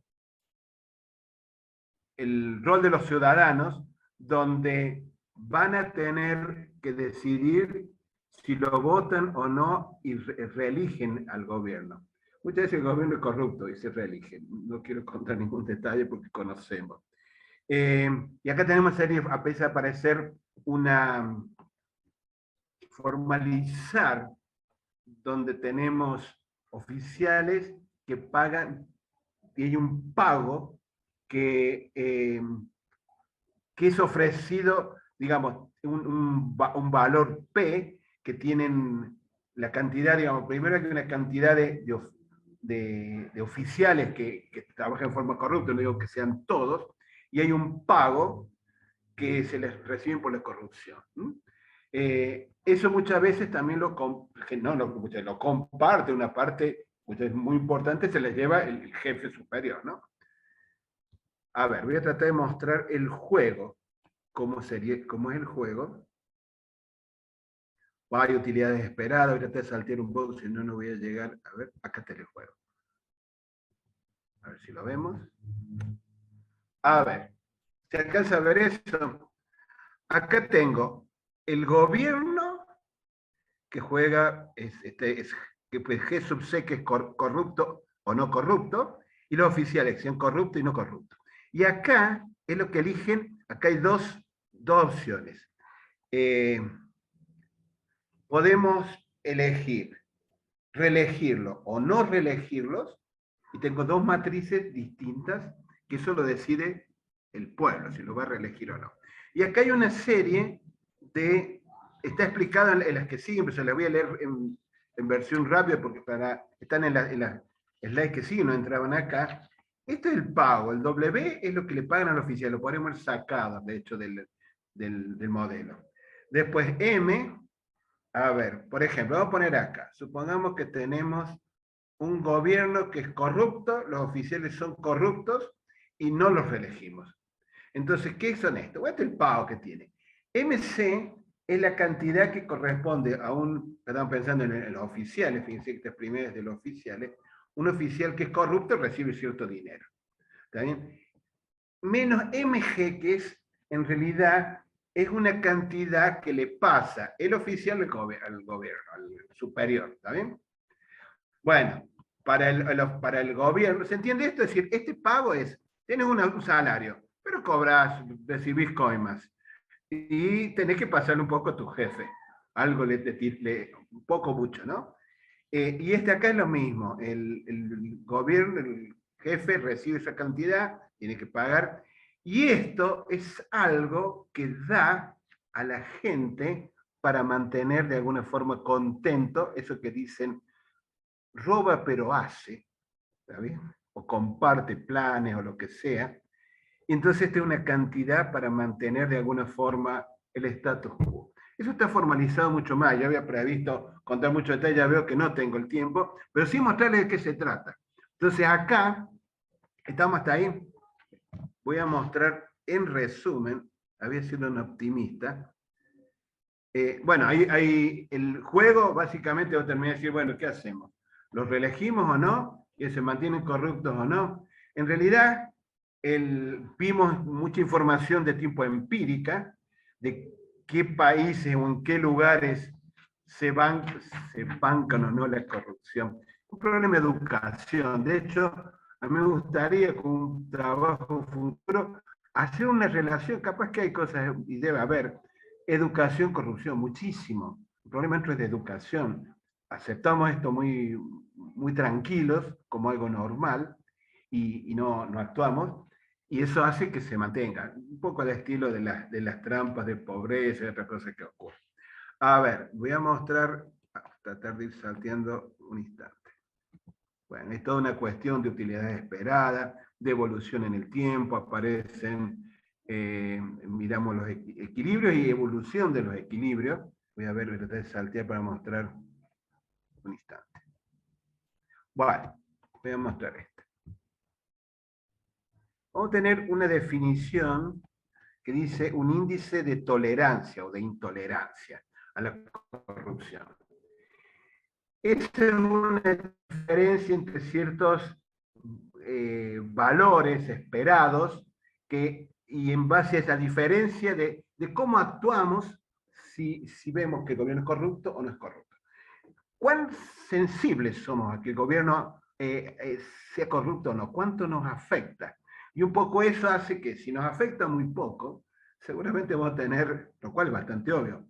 rol de los ciudadanos, donde van a tener que decidir si lo votan o no y reeligen al gobierno. Muchas veces el gobierno es corrupto y se reeligen. No quiero contar ningún detalle porque conocemos. Y acá tenemos serie, a pesar de aparecer una formalizar, donde tenemos oficiales que pagan, y hay un pago que es ofrecido, digamos, un valor P que tienen la cantidad, digamos, primero hay una cantidad de oficiales que trabajan en forma corrupta, no digo que sean todos, y hay un pago que se les reciben por la corrupción. Eso muchas veces también lo comparte una parte muy importante, se les lleva el jefe superior, ¿no? A ver, voy a tratar de mostrar el juego, cómo es el juego. Hay utilidades esperadas, voy a tratar de saltear un poco, si no, no voy a llegar. A ver, acá está el juego. A ver si lo vemos. A ver, ¿se alcanza a ver eso? Acá tengo el gobierno que juega, que pues G sub C, que es corrupto o no corrupto, y los oficiales, que sean corruptos y no corruptos. Y acá es lo que eligen, acá hay dos opciones. Podemos elegir reelegirlo o no reelegirlos, y tengo dos matrices distintas que eso lo decide el pueblo, si lo va a reelegir o no. Y acá hay una serie está explicada en las que siguen, pero se las voy a leer en versión rápida porque están en las slides que siguen, no entraban acá. Este es el pago, el W es lo que le pagan al oficial, lo podemos sacado, de hecho, del modelo. Después M, a ver, por ejemplo, vamos a poner acá, supongamos que tenemos un gobierno que es corrupto, los oficiales son corruptos y no los reelegimos. Entonces, ¿qué son estos? Este es el pago que tiene. MC es la cantidad que corresponde a estamos pensando en los oficiales, fíjense que estas primeras de los oficiales, un oficial que es corrupto recibe cierto dinero. ¿Está bien? Menos MG, que en realidad es una cantidad que le pasa el oficial al gobierno, al superior. ¿Está bien? Bueno, para el gobierno, ¿se entiende esto? Es decir, este pago tienes un salario, pero cobras, recibís coimas, y tenés que pasarle un poco a tu jefe, algo un poco mucho, ¿no? Y acá es lo mismo, el gobierno, el jefe recibe esa cantidad, tiene que pagar, y esto es algo que da a la gente para mantener de alguna forma contento, eso que dicen, roba pero hace, ¿está bien? O comparte planes o lo que sea. Y entonces esta es una cantidad para mantener de alguna forma el status quo. Eso está formalizado mucho más. Ya había previsto contar mucho detalle, ya veo que no tengo el tiempo, pero sí mostrarles de qué se trata. Entonces acá, estamos hasta ahí, voy a mostrar en resumen, había sido un optimista. Bueno, ahí el juego básicamente va a terminar de decir, bueno, ¿qué hacemos? ¿Los reelegimos o no? ¿Que se mantienen corruptos o no? En realidad, vimos mucha información de tipo empírica, de qué países o en qué lugares se bancan o no la corrupción. Un problema de educación. De hecho, a mí me gustaría con un trabajo futuro hacer una relación, capaz que hay cosas, y debe haber, educación, corrupción, muchísimo. problema nuestro es de educación. Aceptamos esto muy tranquilos, como algo normal, y no actuamos, y eso hace que se mantenga, un poco al estilo de las trampas de pobreza y otras cosas que ocurren. A ver, voy a mostrar, tratar de ir salteando un instante. Bueno, es toda una cuestión de utilidad esperada, de evolución en el tiempo, aparecen, miramos los equilibrios y evolución de los equilibrios. Voy a ver, voy a tratar de saltear para mostrar un instante. Bueno, voy a mostrar esto. Vamos a tener una definición que dice un índice de tolerancia o de intolerancia a la corrupción. Es una diferencia entre ciertos valores esperados y en base a esa diferencia de cómo actuamos si vemos que el gobierno es corrupto o no es corrupto. ¿Cuán sensibles somos a que el gobierno sea corrupto o no? ¿Cuánto nos afecta? Y un poco eso hace que si nos afecta muy poco, seguramente vamos a tener, lo cual es bastante obvio,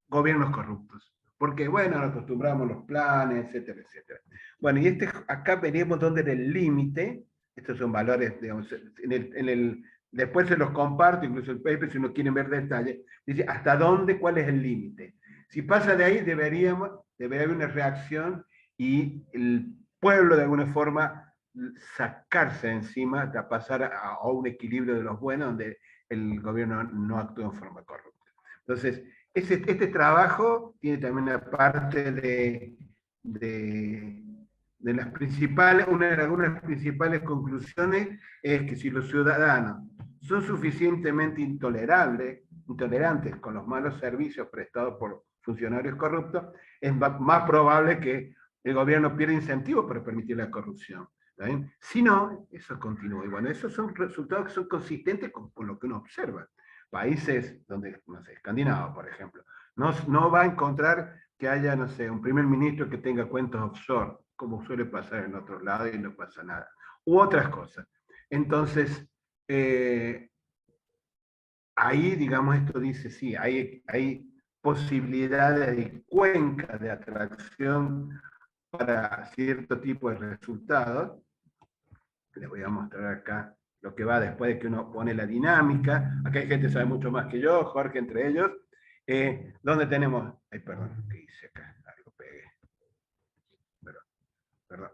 gobiernos corruptos. Porque, bueno, nos acostumbramos a los planes, etcétera, etcétera. Bueno, y acá veremos dónde era el límite. Estos son valores, digamos, después se los comparto, incluso el paper, si uno quiere ver detalles, dice hasta dónde, cuál es el límite. Si pasa de ahí, debería haber una reacción y el pueblo, de alguna forma, sacarse encima, de pasar a un equilibrio de los buenos, donde el gobierno no actúa en forma corrupta. Entonces, este trabajo tiene también una parte de las principales, una de las principales conclusiones es que si los ciudadanos son suficientemente intolerantes con los malos servicios prestados por funcionarios corruptos, es más probable que el gobierno pierda incentivos para permitir la corrupción. Si no, eso continúa. Y bueno, esos son resultados que son consistentes con lo que uno observa. Países donde, no sé, Escandinavos, por ejemplo, no va a encontrar que haya, no sé, un primer ministro que tenga cuentos offshore, como suele pasar en otros lados y no pasa nada. U otras cosas. Entonces, ahí, digamos, esto dice, sí, hay posibilidades de cuenca de atracción para cierto tipo de resultados. Les voy a mostrar acá lo que va después de que uno pone la dinámica. Acá hay gente que sabe mucho más que yo, Jorge entre ellos. ¿Dónde tenemos? Ay, perdón, ¿qué hice acá? Algo pegué. Perdón,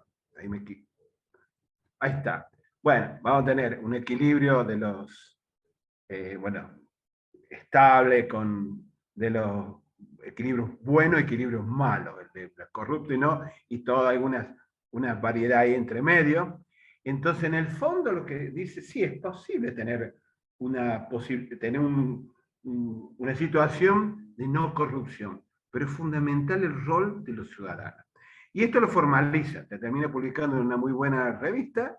ahí está. Bueno, vamos a tener un equilibrio de los, bueno, estable de los equilibrios buenos y equilibrios malos, el de corrupto y no, y toda una variedad ahí entre medio. Entonces, en el fondo, lo que dice, sí, es posible tener una situación de no corrupción, pero es fundamental el rol de los ciudadanos. Y esto lo formaliza, se termina publicando en una muy buena revista,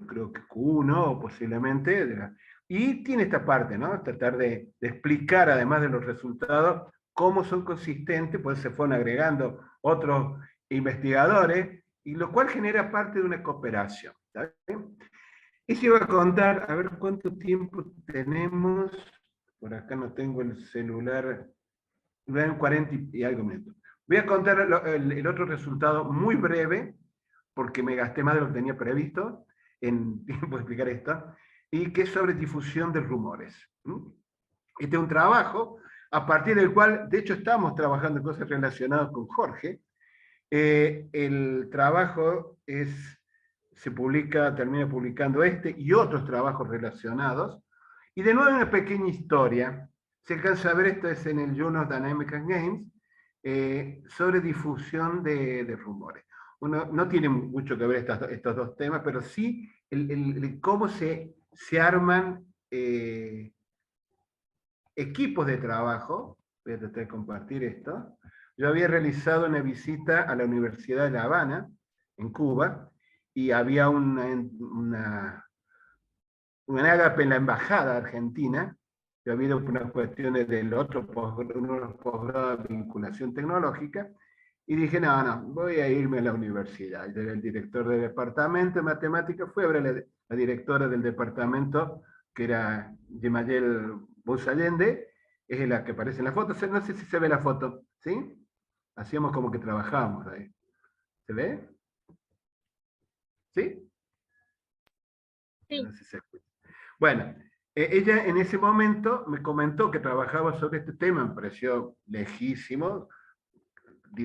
creo que Q1 posiblemente, y tiene esta parte, ¿no? Tratar de explicar, además de los resultados, cómo son consistentes, pues se fueron agregando otros investigadores, y lo cual genera parte de una cooperación. ¿Está bien? Y si iba a contar, a ver cuánto tiempo tenemos, por acá no tengo el celular, 40 y algo minutos. Voy a contar el otro resultado muy breve, porque me gasté más de lo que tenía previsto en tiempo de explicar esto, y que es sobre difusión de rumores. Este es un trabajo a partir del cual, de hecho, estamos trabajando en cosas relacionadas con Jorge. El trabajo termina publicando este y otros trabajos relacionados. Y de nuevo una pequeña historia. Se alcanza a ver, esto es en el Journal of Dynamics and Games, sobre difusión de rumores. No tiene mucho que ver estos dos temas, pero sí cómo se arman equipos de trabajo. Voy a tratar de compartir esto. Yo había realizado una visita a la Universidad de La Habana, en Cuba, y había una ágape en la embajada argentina, que ha habido unas cuestiones del otro posgrado de vinculación tecnológica, y dije, no, voy a irme a la universidad. Yo era el director del departamento de matemáticas, fui a ver a la directora del departamento, que era Yemayel Bus Allende, es la que aparece en la foto. No sé si se ve la foto, ¿sí? Hacíamos como que trabajábamos ahí. ¿Se ve? ¿Sí? Sí. No sé si se escucha. Bueno, ella en ese momento me comentó que trabajaba sobre este tema, me pareció lejísimo,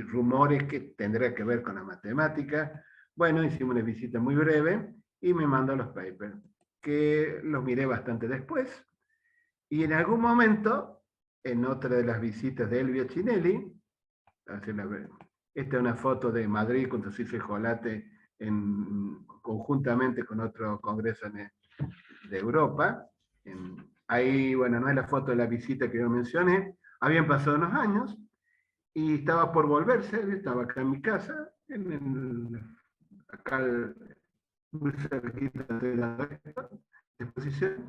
rumores que tendría que ver con la matemática. Bueno, hicimos una visita muy breve y me mandó los papers, que los miré bastante después. Y en algún momento, en otra de las visitas de Elvia Chinelli, esta es una foto de Madrid con Tosif y Jolate conjuntamente con otro congreso de Europa. Ahí, bueno, no es la foto de la visita que yo mencioné, habían pasado unos años y estaba por volverse, estaba acá en mi casa, acá muy cerquita de la exposición,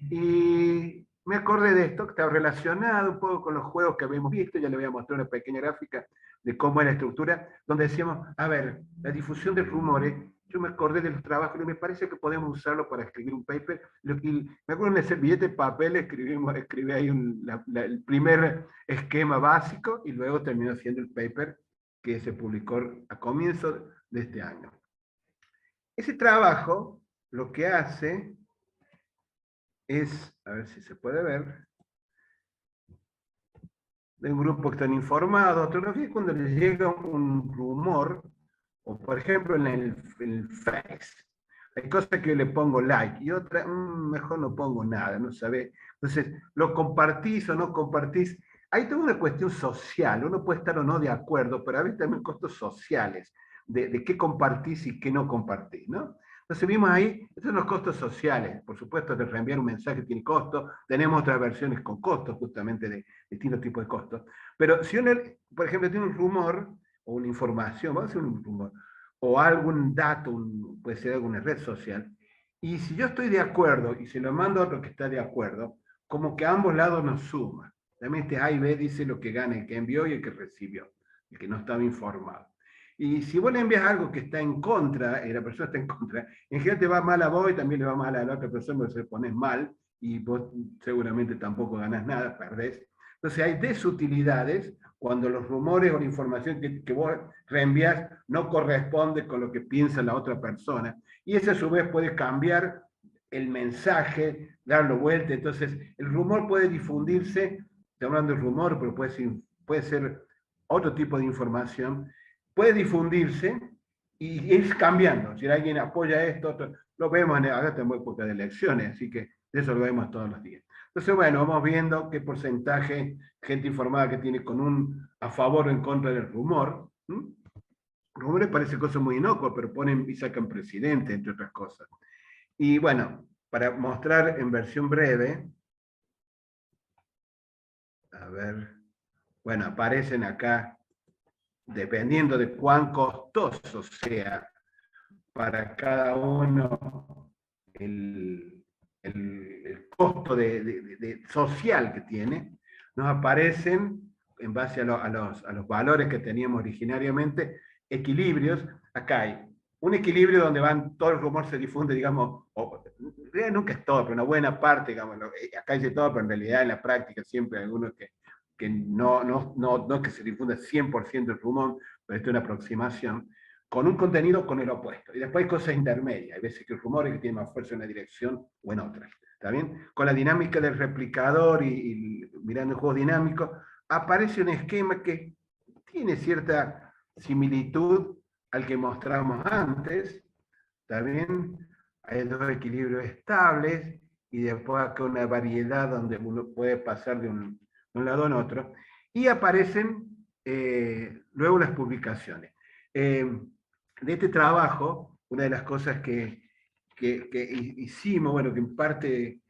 y me acordé de esto, que estaba relacionado un poco con los juegos que habíamos visto. Ya le voy a mostrar una pequeña gráfica de cómo es la estructura, donde decíamos, a ver, la difusión de rumores. Yo me acordé de los trabajos y me parece que podemos usarlo para escribir un paper. Me acuerdo en el servillete de papel escribí ahí el primer esquema básico y luego terminó siendo el paper que se publicó a comienzos de este año. Ese trabajo lo que hace es, a ver si se puede ver, de un grupo que están informados, otros no, cuando les llega un rumor, o por ejemplo en el Face, hay cosas que yo le pongo like y otras mejor no pongo nada, no sabe. Entonces, lo compartís o no compartís. Hay toda una cuestión social, uno puede estar o no de acuerdo, pero a veces también costos sociales, de qué compartís y qué no compartís, ¿no? Entonces vimos ahí, estos son los costos sociales. Por supuesto, de reenviar un mensaje tiene costo. Tenemos otras versiones con costos, justamente de distintos tipos de costos. Pero si uno, por ejemplo, tiene un rumor o una información, vamos a hacer un rumor, o algún dato, puede ser alguna red social, y si yo estoy de acuerdo y se lo mando a otro que está de acuerdo, como que a ambos lados nos suma. También este A y B dice lo que gana el que envió y el que recibió, el que no estaba informado. Y si vos le envías algo que está en contra, y la persona está en contra, en general te va mal a vos y también le va mal a la otra persona porque se pones mal y vos seguramente tampoco ganás nada, perdés. Entonces hay desutilidades cuando los rumores o la información que vos reenvías no corresponde con lo que piensa la otra persona. Y eso a su vez puede cambiar el mensaje, darlo vuelta. Entonces el rumor puede difundirse, estoy hablando de rumor, pero puede ser otro tipo de información, puede difundirse y ir cambiando. Si alguien apoya esto, otro, lo vemos, ahora estamos en época de elecciones, así que eso lo vemos todos los días. Entonces, bueno, vamos viendo qué porcentaje gente informada que tiene con un a favor o en contra del rumor. Rumores parece cosa muy inocua, pero ponen y sacan presidente, entre otras cosas. Y bueno, para mostrar en versión breve, a ver, bueno, aparecen acá, dependiendo de cuán costoso sea para cada uno el costo social que tiene, nos aparecen, en base a los valores que teníamos originariamente, equilibrios. Acá hay un equilibrio donde todo el rumor se difunde, digamos, nunca es todo, pero una buena parte, digamos, acá dice todo, pero en realidad en la práctica siempre hay algunos que no es que se difunda 100% el rumor, pero esto es una aproximación, con un contenido con el opuesto. Y después hay cosas intermedias. Hay veces que el rumor es que tiene más fuerza en una dirección o en otra. ¿Está bien? Con la dinámica del replicador y mirando el juego dinámico, aparece un esquema que tiene cierta similitud al que mostramos antes. ¿Está bien? Hay dos equilibrios estables y después acá una variedad donde uno puede pasar de un lado a otro. Y aparecen luego las publicaciones. De este trabajo, una de las cosas que hicimos, bueno, que en parte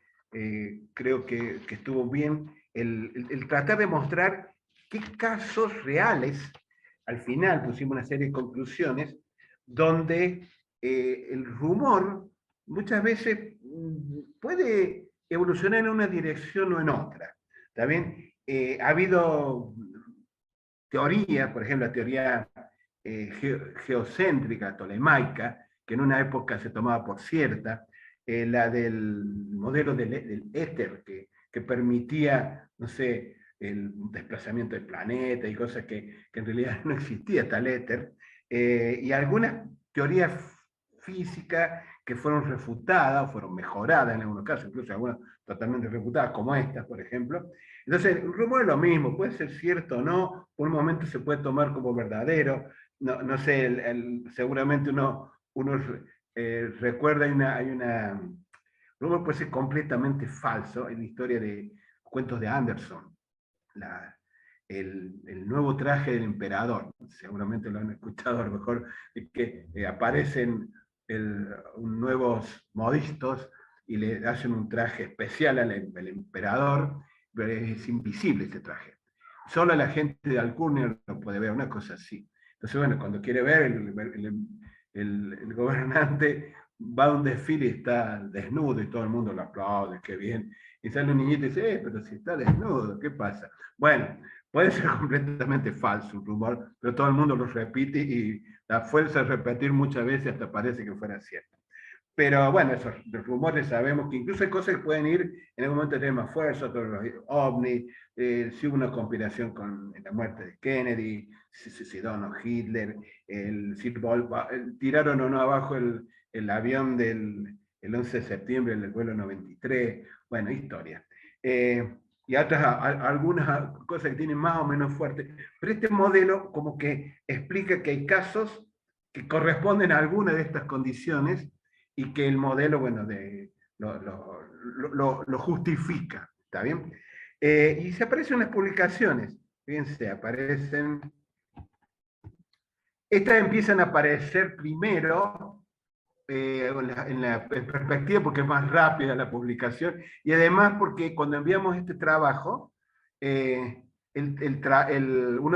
creo que estuvo bien, el tratar de mostrar qué casos reales, al final pusimos una serie de conclusiones, donde el rumor muchas veces puede evolucionar en una dirección o en otra. ¿Está bien? Ha habido teorías, por ejemplo, la teoría geocéntrica, tolemaica, que en una época se tomaba por cierta, la del modelo del éter, que que permitía, no sé, el desplazamiento del planeta y cosas que en realidad no existía tal éter, y algunas teorías físicas que fueron refutadas, fueron mejoradas en algunos casos, incluso algunas totalmente refutadas, como estas, por ejemplo. Entonces, el rumor es lo mismo, puede ser cierto o no, por un momento se puede tomar como verdadero, no, no sé, seguramente uno recuerda, hay una rumor puede ser completamente falso en la historia de cuentos de Anderson, la, el nuevo traje del emperador, seguramente lo han escuchado a lo mejor, que aparecen nuevos modistos y le hacen un traje especial al emperador, pero es invisible este traje. Solo la gente de Alcurnia lo puede ver, una cosa así. Entonces, bueno, cuando quiere ver, el gobernante va a un desfile y está desnudo y todo el mundo lo aplaude, qué bien. Y sale un niñito y dice, pero si está desnudo, ¿qué pasa? Bueno, puede ser completamente falso un rumor, pero todo el mundo lo repite y la fuerza de repetir muchas veces hasta parece que fuera cierto. Pero bueno, esos rumores sabemos que incluso hay cosas que pueden ir en algún momento tener más fuerza, otros los ovnis, si hubo una conspiración con la muerte de Kennedy, se suicidó Hitler, tiraron o no abajo el avión el 11 de septiembre del vuelo 93, bueno, historia. Y otras, algunas cosas que tienen más o menos fuerte, pero este modelo como que explica que hay casos que corresponden a alguna de estas condiciones y que el modelo, bueno, lo justifica, ¿está bien? Y se aparecen unas publicaciones, fíjense, aparecen, estas empiezan a aparecer primero en perspectiva porque es más rápida la publicación y además porque cuando enviamos este trabajo, uno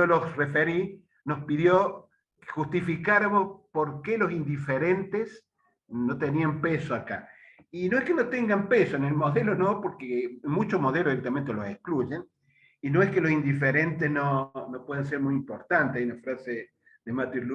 de los referí nos pidió que justificáramos por qué los indiferentes no tenían peso acá. Y no es que no tengan peso, en el modelo no, porque muchos modelos directamente los excluyen, y no es que los indiferentes no pueden ser muy importantes. Hay una frase de Martin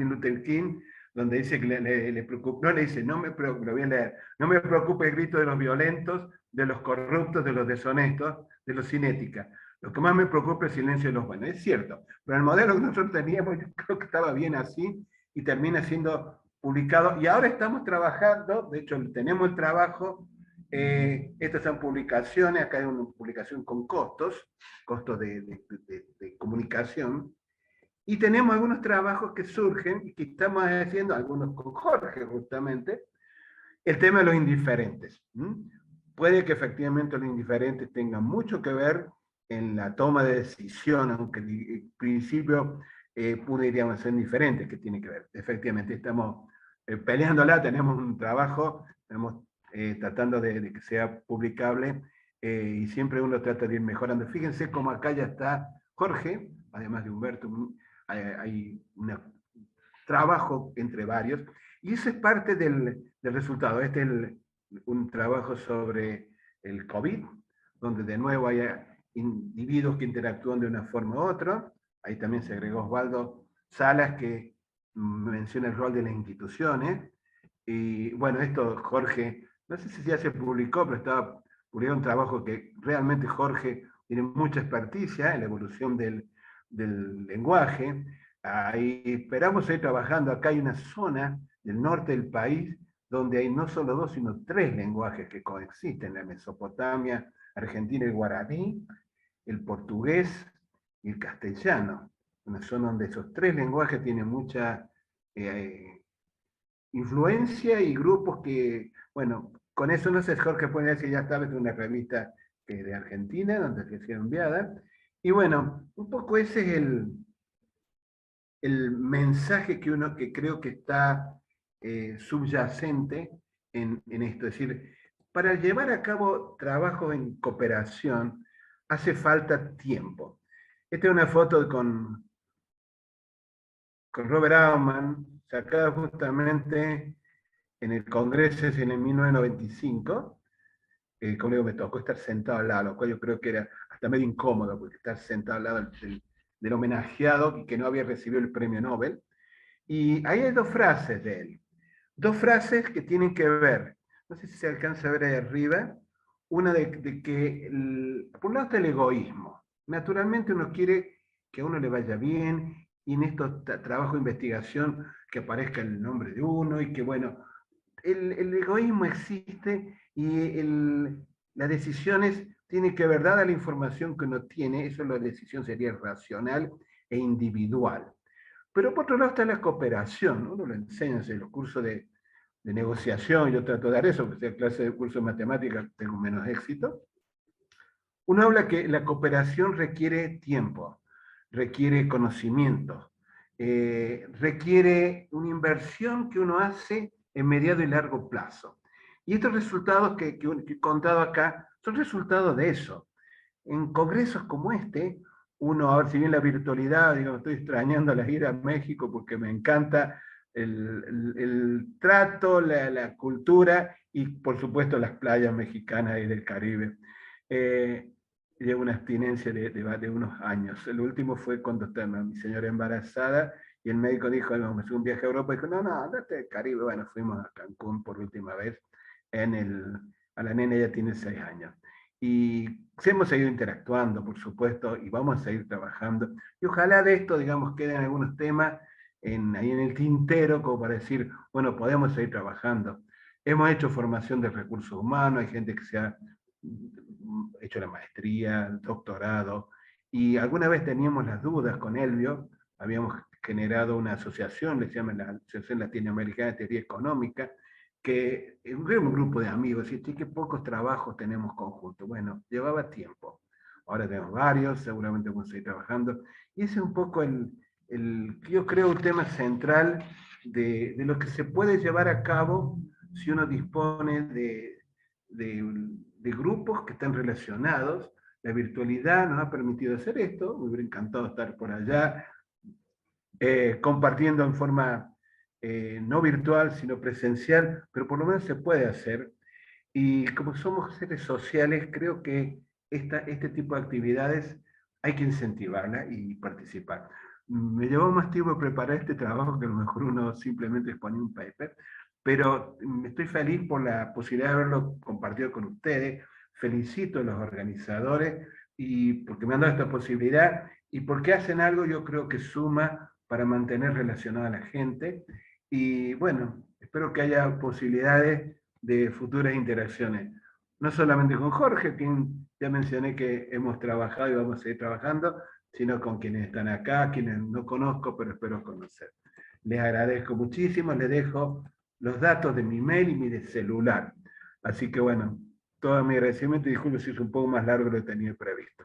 Luther King donde dice que le preocupa, no le dice, no me preocupe, lo voy a leer, no me preocupe el grito de los violentos, de los corruptos, de los deshonestos, de los sin ética. Lo que más me preocupa es el silencio de los buenos. Es cierto, pero el modelo que nosotros teníamos, yo creo que estaba bien así y termina siendo publicado. Y ahora estamos trabajando, de hecho tenemos el trabajo, estas son publicaciones, acá hay una publicación con costos de comunicación, y tenemos algunos trabajos que surgen y que estamos haciendo, algunos con Jorge justamente, el tema de los indiferentes. Puede que efectivamente los indiferentes tengan mucho que ver en la toma de decisión, aunque en principio podríamos ser indiferentes, que tiene que ver. Efectivamente, estamos peleándola, tenemos un trabajo, estamos tratando de que sea publicable y siempre uno trata de ir mejorando. Fíjense cómo acá ya está Jorge, además de Humberto, hay un trabajo entre varios, y eso es parte del resultado. Este es un trabajo sobre el COVID, donde de nuevo hay individuos que interactúan de una forma u otra. Ahí también se agregó Osvaldo Salas, que menciona el rol de las instituciones. Y bueno, esto Jorge, no sé si ya se publicó, pero estaba publicado un trabajo que realmente Jorge tiene mucha experticia en la evolución del lenguaje. Ahí esperamos ir trabajando. Acá hay una zona del norte del país donde hay no solo dos, sino tres lenguajes que coexisten: la Mesopotamia, Argentina, el guaraní, el portugués y el castellano. Una zona donde esos tres lenguajes tienen mucha influencia y grupos que, bueno, con eso no sé, Jorge puede decir, ya sabes, una revista de Argentina, donde se ha sido enviada. Y bueno, un poco ese es el mensaje que creo que está subyacente en esto. Es decir, para llevar a cabo trabajo en cooperación hace falta tiempo. Esta es una foto con Robert Aumann, sacada justamente en el Congreso en el 1995. Como digo, me tocó estar sentado al lado, lo cual yo creo que era hasta medio incómodo, porque estar sentado al lado del homenajeado y que no había recibido el premio Nobel. Y ahí hay dos frases de él. Dos frases que tienen que ver, no sé si se alcanza a ver ahí arriba, una de que, por un lado está el egoísmo. Naturalmente uno quiere que a uno le vaya bien, y en estos trabajos de investigación que aparezca el nombre de uno, y que bueno, el egoísmo existe, y las decisiones tienen que ver, dada la información que uno tiene, eso la decisión sería racional e individual. Pero por otro lado está la cooperación, uno lo enseña en los cursos de negociación, yo trato de dar eso, porque en clase de curso de matemáticas tengo menos éxito. Uno habla que la cooperación requiere tiempo, requiere conocimiento, requiere una inversión que uno hace en mediano y largo plazo. Y estos resultados que he contado acá son resultados de eso. En congresos como este, uno, a ver, si bien la virtualidad, digo, estoy extrañando las ir a México porque me encanta el trato, la cultura y por supuesto las playas mexicanas y del Caribe. Eh, Llevo una abstinencia de unos años. El último fue cuando estaba mi señora embarazada y el médico dijo, vamos a hacer un viaje a Europa, y dijo, no, no, andate al Caribe. Bueno, fuimos a Cancún por última vez. A la nena ya tiene 6 años. Y hemos seguido interactuando, por supuesto, y vamos a seguir trabajando. Y ojalá de esto, digamos, queden algunos temas ahí en el tintero, como para decir, bueno, podemos seguir trabajando. Hemos hecho formación de recursos humanos, hay gente que se ha hecho la maestría, el doctorado, y alguna vez teníamos las dudas con Elvio, habíamos generado una asociación, le llaman la Asociación Latinoamericana de Teoría Económica, que era un grupo de amigos, y qué pocos trabajos tenemos conjuntos. Bueno, llevaba tiempo. Ahora tenemos varios, seguramente vamos a seguir trabajando. Y ese es un poco yo creo, un tema central de lo que se puede llevar a cabo si uno dispone de grupos que están relacionados. La virtualidad nos ha permitido hacer esto, me hubiera encantado estar por allá, compartiendo en forma no virtual, sino presencial, pero por lo menos se puede hacer. Y como somos seres sociales, creo que este tipo de actividades hay que incentivarla y participar. Me llevó más tiempo preparar este trabajo que a lo mejor uno simplemente exponía un paper, pero estoy feliz por la posibilidad de haberlo compartido con ustedes. Felicito a los organizadores y porque me han dado esta posibilidad, y porque hacen algo yo creo que suma para mantener relacionada a la gente. Y bueno, espero que haya posibilidades de futuras interacciones. No solamente con Jorge, quien ya mencioné que hemos trabajado y vamos a seguir trabajando, sino con quienes están acá, quienes no conozco, pero espero conocer. Les agradezco muchísimo, les dejo los datos de mi mail y mi de celular. Así que bueno, todo mi agradecimiento, y disculpe si es un poco más largo de lo que tenía previsto.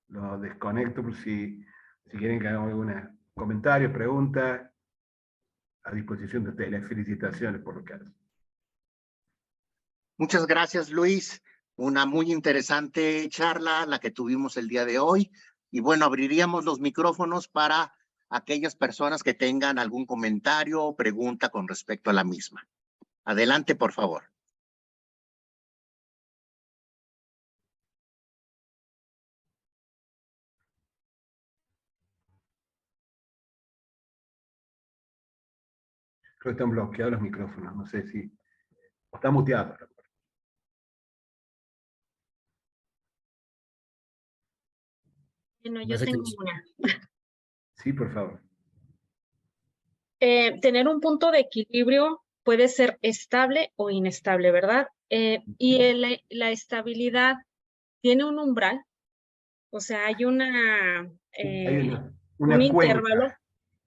Lo desconecto por si quieren que hagamos algún comentario, pregunta, a disposición de ustedes. Las felicitaciones por lo que hacen. Muchas gracias, Luis. Una muy interesante charla la que tuvimos el día de hoy. Y bueno, abriríamos los micrófonos para aquellas personas que tengan algún comentario o pregunta con respecto a la misma. Adelante, por favor. Creo que están bloqueados los micrófonos, no sé si está muteado. Bueno, yo tengo una. Sí, por favor. Tener un punto de equilibrio puede ser estable o inestable, ¿verdad? Y la estabilidad tiene un umbral, o sea, hay Hay un una intervalo. cuenca,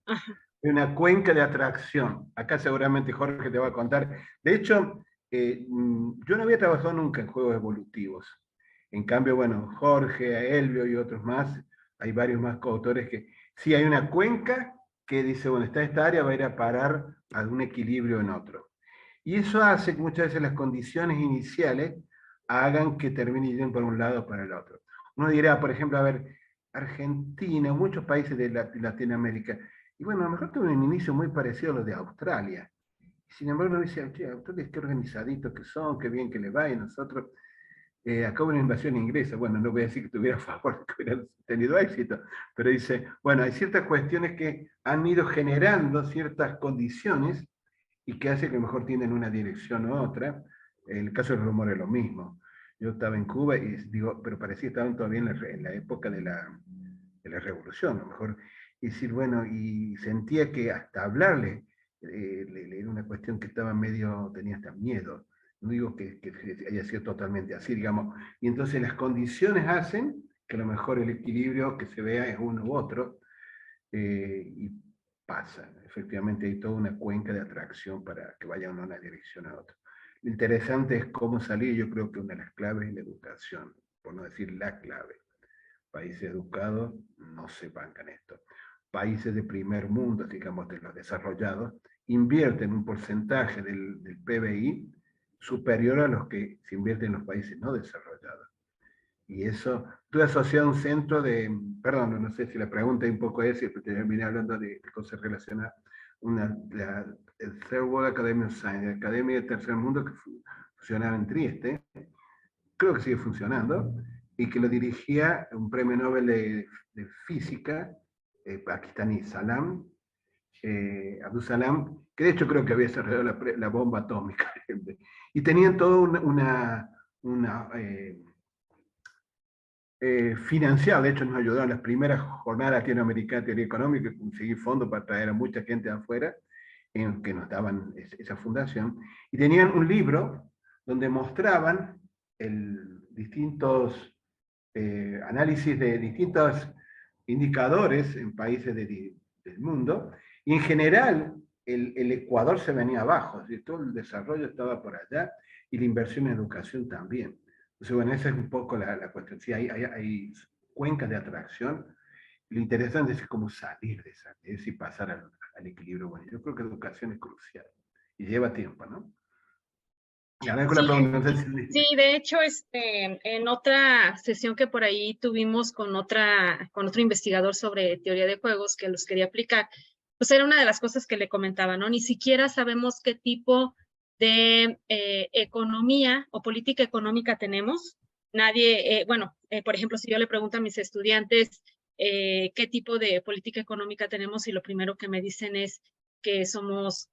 Ajá. una cuenca de atracción. Acá seguramente Jorge te va a contar. De hecho, yo no había trabajado nunca en juegos evolutivos. En cambio, bueno, Jorge, Elvio y otros más, hay varios más coautores que sí hay una cuenca que dice, bueno, esta área va a ir a parar a un equilibrio en otro. Y eso hace que muchas veces las condiciones iniciales hagan que termine yendo por un lado o para el otro. Uno dirá, por ejemplo, a ver, Argentina, muchos países de Latinoamérica, y bueno, a lo mejor tuvo un inicio muy parecido a lo de Australia. Sin embargo, uno dice, che, Australia, qué organizaditos que son, qué bien que le va, y nosotros, acá hubo una invasión inglesa. Bueno, no voy a decir que estuviera a favor, que hubieran tenido éxito, pero dice, bueno, hay ciertas cuestiones que han ido generando ciertas condiciones y que hace que mejor tienen una dirección u otra. El caso del rumor es lo mismo. Yo estaba en Cuba y digo, pero parecía que estaban todavía en la época de la revolución, a lo mejor. Y decir, bueno, y sentía que hasta hablarle era una cuestión que estaba medio, tenía hasta miedo. No digo que haya sido totalmente así, digamos. Y entonces las condiciones hacen que a lo mejor el equilibrio que se vea es uno u otro, y pasa. Efectivamente hay toda una cuenca de atracción para que vaya uno a una dirección a otra. Lo interesante es cómo salir. Yo creo que una de las claves es la educación, por no decir la clave. Países educados no se bancan esto. Países de primer mundo, digamos de los desarrollados, invierten un porcentaje del PBI superior a los que se invierten en los países no desarrollados. Y eso, tú asociado a un centro de, perdón, no sé si la pregunta es un poco es, y terminé hablando de cosas relacionadas, el Third World Academy of Science, la Academia del Tercer Mundo que funcionaba en Trieste, creo que sigue funcionando, y que lo dirigía un premio Nobel de Física, pakistaní, Abdul Salam, que de hecho creo que había desarrollado la bomba atómica. Y tenían todo una financiado, de hecho nos ayudaron en las primeras jornadas latinoamericanas de teoría económica, conseguir fondos para traer a mucha gente de afuera, en que nos daban esa fundación, y tenían un libro donde mostraban distintos análisis de distintos indicadores en países del mundo, y en general el Ecuador se venía abajo, es decir, todo el desarrollo estaba por allá, y la inversión en educación también. Entonces, bueno, esa es un poco la cuestión. Sí, hay cuencas de atracción. Lo interesante es cómo salir de esa, es y pasar al equilibrio. Bueno, yo creo que la educación es crucial y lleva tiempo, ¿no? Y ahora con la Sí, pregunta, no sé sí, de hecho, en otra sesión que por ahí tuvimos con otro investigador sobre teoría de juegos que los quería aplicar, pues era una de las cosas que le comentaba, ¿no? Ni siquiera sabemos qué tipo de economía o política económica tenemos. Nadie, bueno, por ejemplo, si yo le pregunto a mis estudiantes qué tipo de política económica tenemos, y lo primero que me dicen es que somos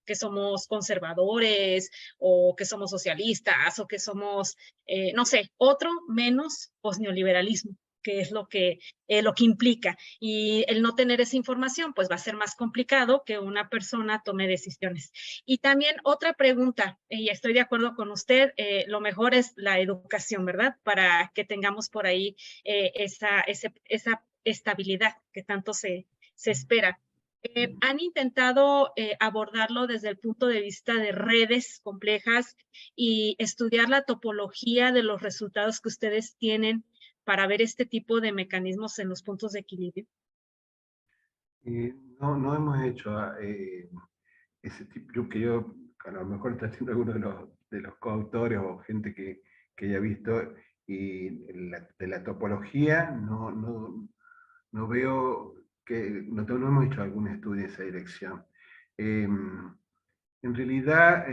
que somos conservadores o que somos socialistas o que somos, no sé, otro menos posneoliberalismo, que es lo que implica. Y el no tener esa información, pues va a ser más complicado que una persona tome decisiones. Y también otra pregunta, y estoy de acuerdo con usted, lo mejor es la educación, ¿verdad? Para que tengamos por ahí esa estabilidad que tanto se espera. ¿Han intentado abordarlo desde el punto de vista de redes complejas y estudiar la topología de los resultados que ustedes tienen para ver este tipo de mecanismos en los puntos de equilibrio? no, no hemos hecho ese tipo, yo a lo mejor está haciendo alguno de los coautores o gente que haya visto, y de la topología no veo no hemos hecho algún estudio en esa dirección. En realidad,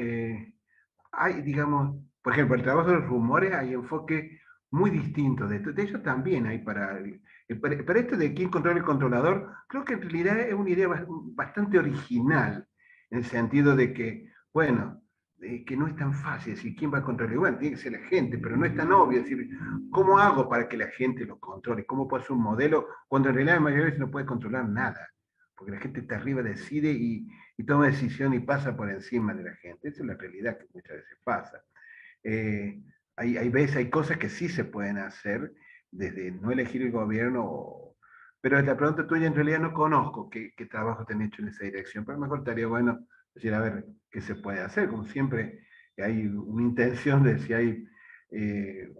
hay, digamos, por ejemplo, el trabajo de los rumores, hay enfoque muy distinto de esto. De ellos también hay para esto de quién controla el controlador, creo que en realidad es una idea bastante original, en el sentido de que, bueno, que no es tan fácil decir quién va a controlar. Bueno, tiene que ser la gente, pero no es tan obvio decir, ¿cómo hago para que la gente lo controle? ¿Cómo puedo hacer un modelo cuando en realidad la mayoría de veces no puede controlar nada? Porque la gente está arriba, decide y toma decisión y pasa por encima de la gente. Esa es la realidad que muchas veces pasa. Hay veces, hay cosas que sí se pueden hacer desde no elegir el gobierno, pero hasta pronto tú ya en realidad no conozco qué trabajo te han hecho en esa dirección, pero mejor estaría bueno decir, a ver, qué se puede hacer. Como siempre, hay una intención de si hay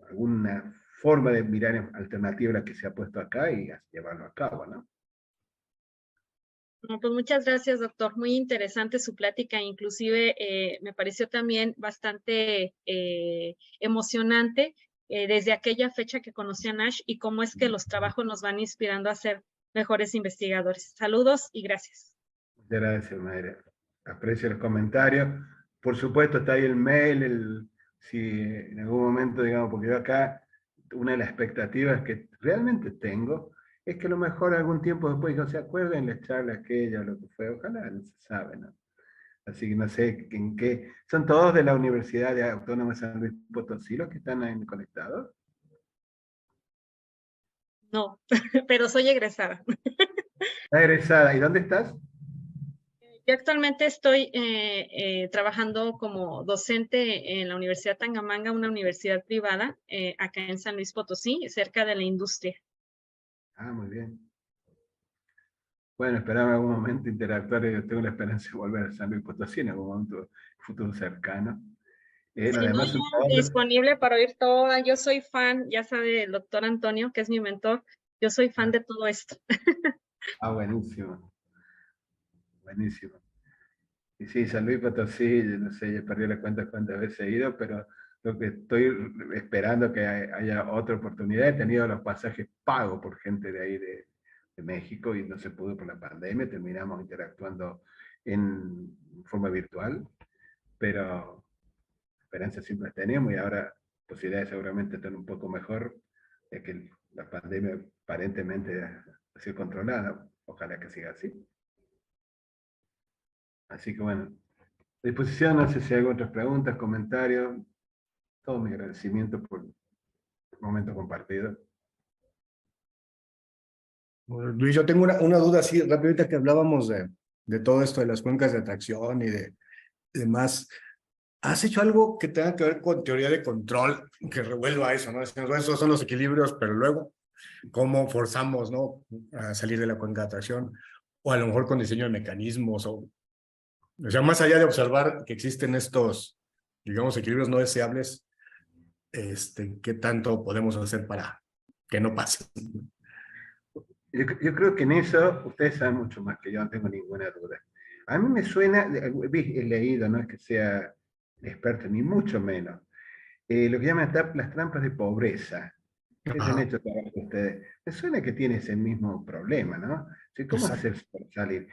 alguna forma de mirar alternativa a la que se ha puesto acá y llevarlo a cabo, ¿no? No, pues muchas gracias, doctor. Muy interesante su plática. Inclusive me pareció también bastante emocionante desde aquella fecha que conocí a Nash y cómo es que los trabajos nos van inspirando a ser mejores investigadores. Saludos y gracias. Muchas gracias, Mayra. Aprecio los comentarios. Por supuesto, está ahí el mail, si en algún momento, digamos, porque yo acá, una de las expectativas que realmente tengo es que a lo mejor algún tiempo después no se acuerden la charla aquella, lo que fue, ojalá, no se sabe, ¿no? Así que no sé en qué. ¿Son todos de la Universidad Autónoma de San Luis Potosí los que están ahí conectados? No, pero soy egresada. Está egresada. ¿Y dónde estás? Yo actualmente estoy trabajando como docente en la Universidad Tangamanga, una universidad privada, acá en San Luis Potosí, cerca de la industria. Ah, muy bien. Bueno, esperaba en algún momento interactuar. Yo tengo la esperanza de volver a San Luis Potosí en algún momento futuro cercano. Los Si no, demás yo son todos. disponible para oír toda. Yo soy fan, ya sabe el doctor Antonio, que es mi mentor. Yo soy fan Ah, de todo esto. buenísimo. Buenísimo. Y sí, San Luis Potosí, yo no sé, ya perdí la cuenta cuántas veces he ido, pero lo que estoy esperando que haya otra oportunidad. He tenido los pasajes pagos por gente de ahí de México y no se pudo por la pandemia. Terminamos interactuando en forma virtual, pero esperanza siempre tenemos y ahora posibilidades seguramente están un poco mejor, ya que la pandemia aparentemente ha sido controlada. Ojalá que siga así. Así que bueno, a disposición, no sé si hay otras preguntas, comentarios. Todo mi agradecimiento por el momento compartido. Bueno, Luis, yo tengo una duda así, rápidamente que hablábamos de todo esto de las cuencas de atracción y de demás. ¿Has hecho algo que tenga que ver con teoría de control que revuelva eso, ¿no? Decimos, bueno, esos son los equilibrios, pero luego, ¿cómo forzamos, ¿no? A salir de la cuenca de atracción? O a lo mejor con diseño de mecanismos, o sea, más allá de observar que existen estos, digamos, equilibrios no deseables, ¿qué tanto podemos hacer para que no pase? Yo creo que en eso ustedes saben mucho más que yo, no tengo ninguna duda. A mí me suena, he leído, no es que sea experto, ni mucho menos, lo que llaman las trampas de pobreza. Ustedes han Ajá, hecho trabajo ustedes. Me suena que tiene ese mismo problema, ¿no? Sí, ¿cómo exacto. hacer para salir?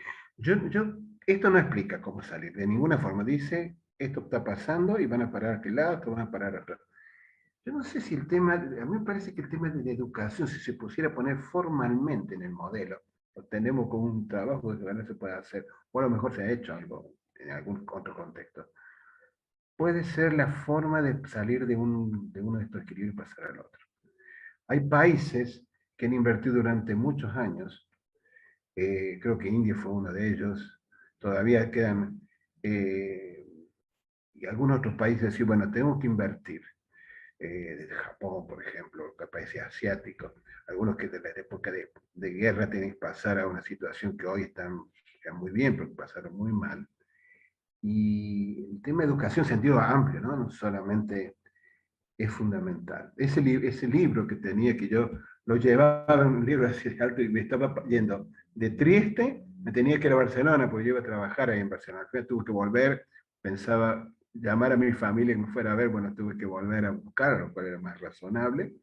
Esto no explica cómo salir, de ninguna forma. Dice, esto está pasando y van a parar a aquel lado, esto van a parar a otro. Yo no sé si el tema, a mí me parece que el tema de la educación, si se pusiera a poner formalmente en el modelo, lo tenemos como un trabajo que no se puede hacer, o a lo mejor se ha hecho algo en algún otro contexto, puede ser la forma de salir de uno de estos equilibrios y pasar al otro. Hay países que han invertido durante muchos años, creo que India fue uno de ellos, todavía quedan, y algunos otros países decir, bueno, tenemos que invertir. Desde Japón, por ejemplo, países asiáticos, algunos que desde la época de guerra tienen que pasar a una situación que hoy están muy bien, pero pasaron muy mal. Y el tema de educación en sentido amplio, ¿no? No solamente es fundamental. Ese libro que tenía, que yo lo llevaba en un libro así de alto y me estaba yendo de Trieste, me tenía que ir a Barcelona, porque yo iba a trabajar ahí en Barcelona. Al final tuve que volver, pensaba llamar a mi familia que me fuera a ver, bueno, tuve que volver a buscar, lo cual era más razonable.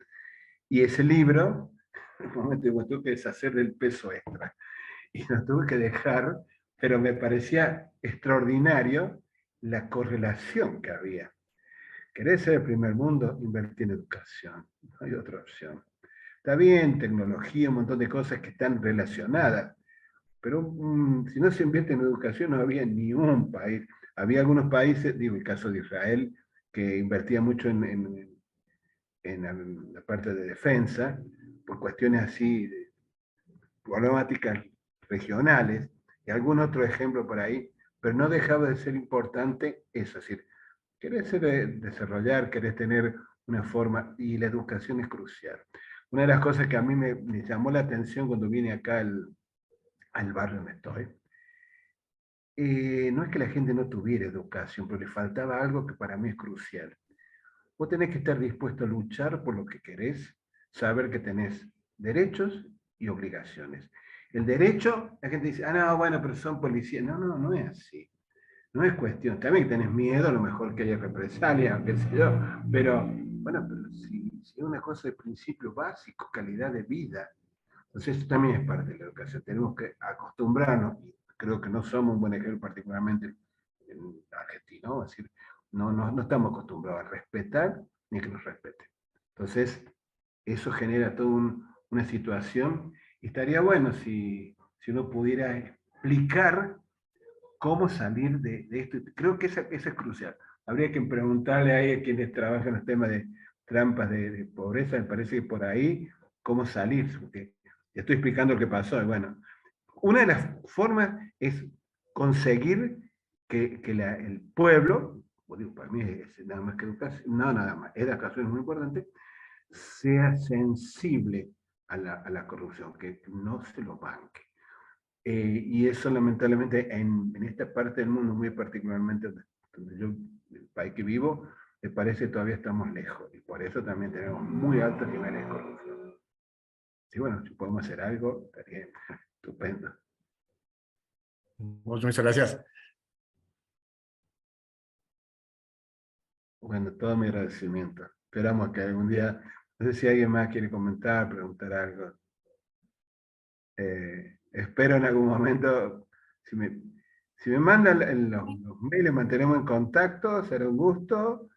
Y ese libro, en un momento me tuve que deshacer del peso extra. Y lo tuve que dejar, pero me parecía extraordinario la correlación que había. ¿Querés ser el primer mundo? Invertir en educación. No hay otra opción. Está bien, tecnología, un montón de cosas que están relacionadas, pero si no se invierte en educación no había ni un país. Había algunos países, digo el caso de Israel, que invertía mucho en la parte de defensa, por cuestiones así, problemáticas regionales, y algún otro ejemplo por ahí, pero no dejaba de ser importante eso, es decir, querés desarrollar, querés tener una forma, y la educación es crucial. Una de las cosas que a mí me llamó la atención cuando vine acá al barrio donde estoy, no es que la gente no tuviera educación, pero le faltaba algo que para mí es crucial. Vos tenés que estar dispuesto a luchar por lo que querés, saber que tenés derechos y obligaciones. El derecho, la gente dice, ah, no, bueno, pero son policías. No, no, no es así. No es cuestión, también tenés miedo, a lo mejor que haya represalias, qué sé yo, pero bueno, pero si es una cosa de principio básico, calidad de vida, entonces esto también es parte de la educación. Tenemos que acostumbrarnos, y creo que no somos un buen ejemplo, particularmente en Argentina, ¿no? Es decir, no estamos acostumbrados a respetar ni a que nos respeten. Entonces, eso genera toda una situación, y estaría bueno si uno pudiera explicar cómo salir de esto. Creo que eso es crucial. Habría que preguntarle ahí a quienes trabajan en los temas de trampas de pobreza, me parece que por ahí, cómo salir, porque estoy explicando lo que pasó, y bueno, una de las formas es conseguir que el pueblo, digo, para mí es nada más que educación, no nada más, educación es muy importante, sea sensible a la corrupción, que no se lo banque. Y eso lamentablemente en esta parte del mundo, muy particularmente donde yo, el país que vivo, me parece que todavía estamos lejos, y por eso también tenemos muy altos niveles de corrupción. Y bueno, si podemos hacer algo, estaría estupendo. Muchas gracias. Bueno, todo mi agradecimiento. Esperamos que algún día, no sé si alguien más quiere comentar, preguntar algo. Espero en algún momento, si me mandan los mails, mantenemos en contacto, será un gusto.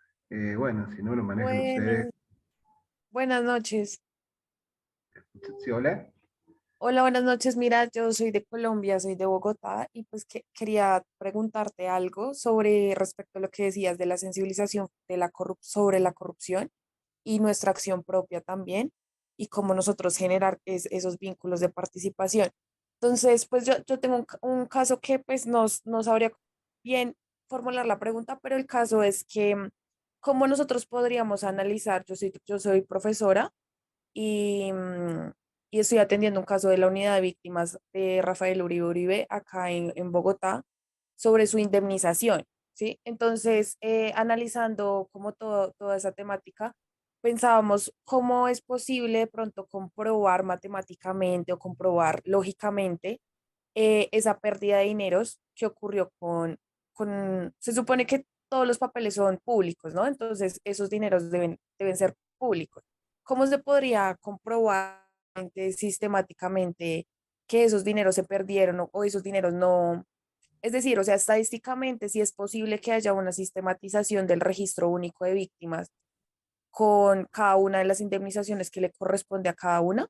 Bueno, si no lo manejan ustedes. Buenas noches. ¿Sí, hola? Hola, buenas noches. Mira, yo soy de Colombia, soy de Bogotá y pues quería preguntarte algo sobre respecto a lo que decías de la sensibilización de sobre la corrupción y nuestra acción propia también y cómo nosotros generar esos vínculos de participación. Entonces, pues yo tengo un caso que pues no sabría bien formular la pregunta, pero el caso es que cómo nosotros podríamos analizar, yo soy profesora y, y estoy atendiendo un caso de la unidad de víctimas de Rafael Uribe Uribe acá en Bogotá sobre su indemnización, ¿sí? Entonces, analizando como toda esa temática, pensábamos cómo es posible de pronto comprobar matemáticamente o comprobar lógicamente esa pérdida de dineros que ocurrió se supone que todos los papeles son públicos, ¿no? Entonces, esos dineros deben ser públicos. ¿Cómo se podría comprobar sistemáticamente que esos dineros se perdieron o esos dineros no? Es decir, o sea, estadísticamente, si es posible que haya una sistematización del registro único de víctimas con cada una de las indemnizaciones que le corresponde a cada una.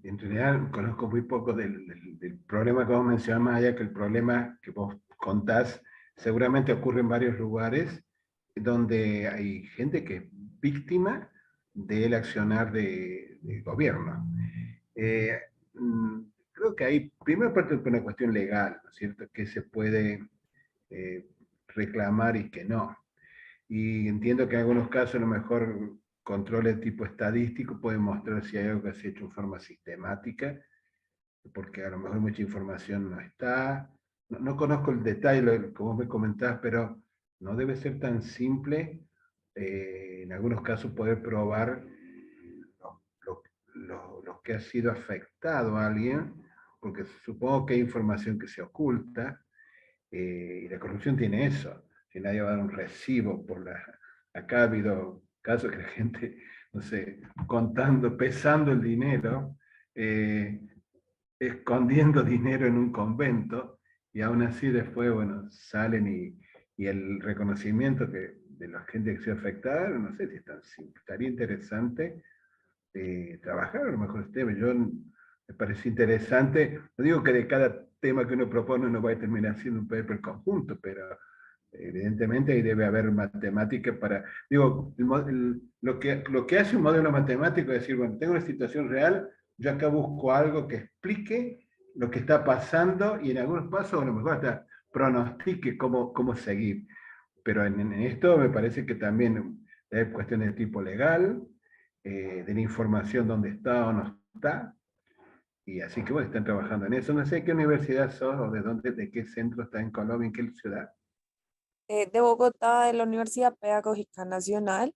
En realidad conozco muy poco del problema que vos mencionás, más allá que el problema que vos contás seguramente ocurre en varios lugares donde hay gente que es víctima del accionar de gobierno. Creo que hay, primero parte de una cuestión legal, ¿no es cierto?, que se puede reclamar y que no. Y entiendo que en algunos casos a lo mejor controles de tipo estadístico pueden mostrar si hay algo que se ha hecho en forma sistemática, porque a lo mejor mucha información no está. No conozco el detalle, lo que vos me comentás, pero no debe ser tan simple en algunos casos poder probar lo que ha sido afectado a alguien, porque supongo que hay información que se oculta, y la corrupción tiene eso, que nadie va a dar un recibo por la... Acá ha habido casos que la gente, no sé, contando, pesando el dinero, escondiendo dinero en un convento, y aún así después, bueno, salen y el reconocimiento de la gente que se ha afectado, no sé si es tan simple. Estaría interesante trabajar a lo mejor este tema. Me parece interesante, no digo que de cada tema que uno propone uno va a terminar haciendo un paper conjunto, pero evidentemente ahí debe haber matemática para, digo, lo que hace un modelo matemático es decir, bueno, tengo una situación real, yo acá busco algo que explique lo que está pasando y en algunos pasos a lo mejor hasta pronostique cómo seguir. Pero en esto me parece que también hay cuestiones de tipo legal, de la información dónde está o no está, y así que bueno, están trabajando en eso. No sé qué universidad sos o de qué centro está en Colombia, en qué ciudad. De Bogotá, de la Universidad Pedagógica Nacional,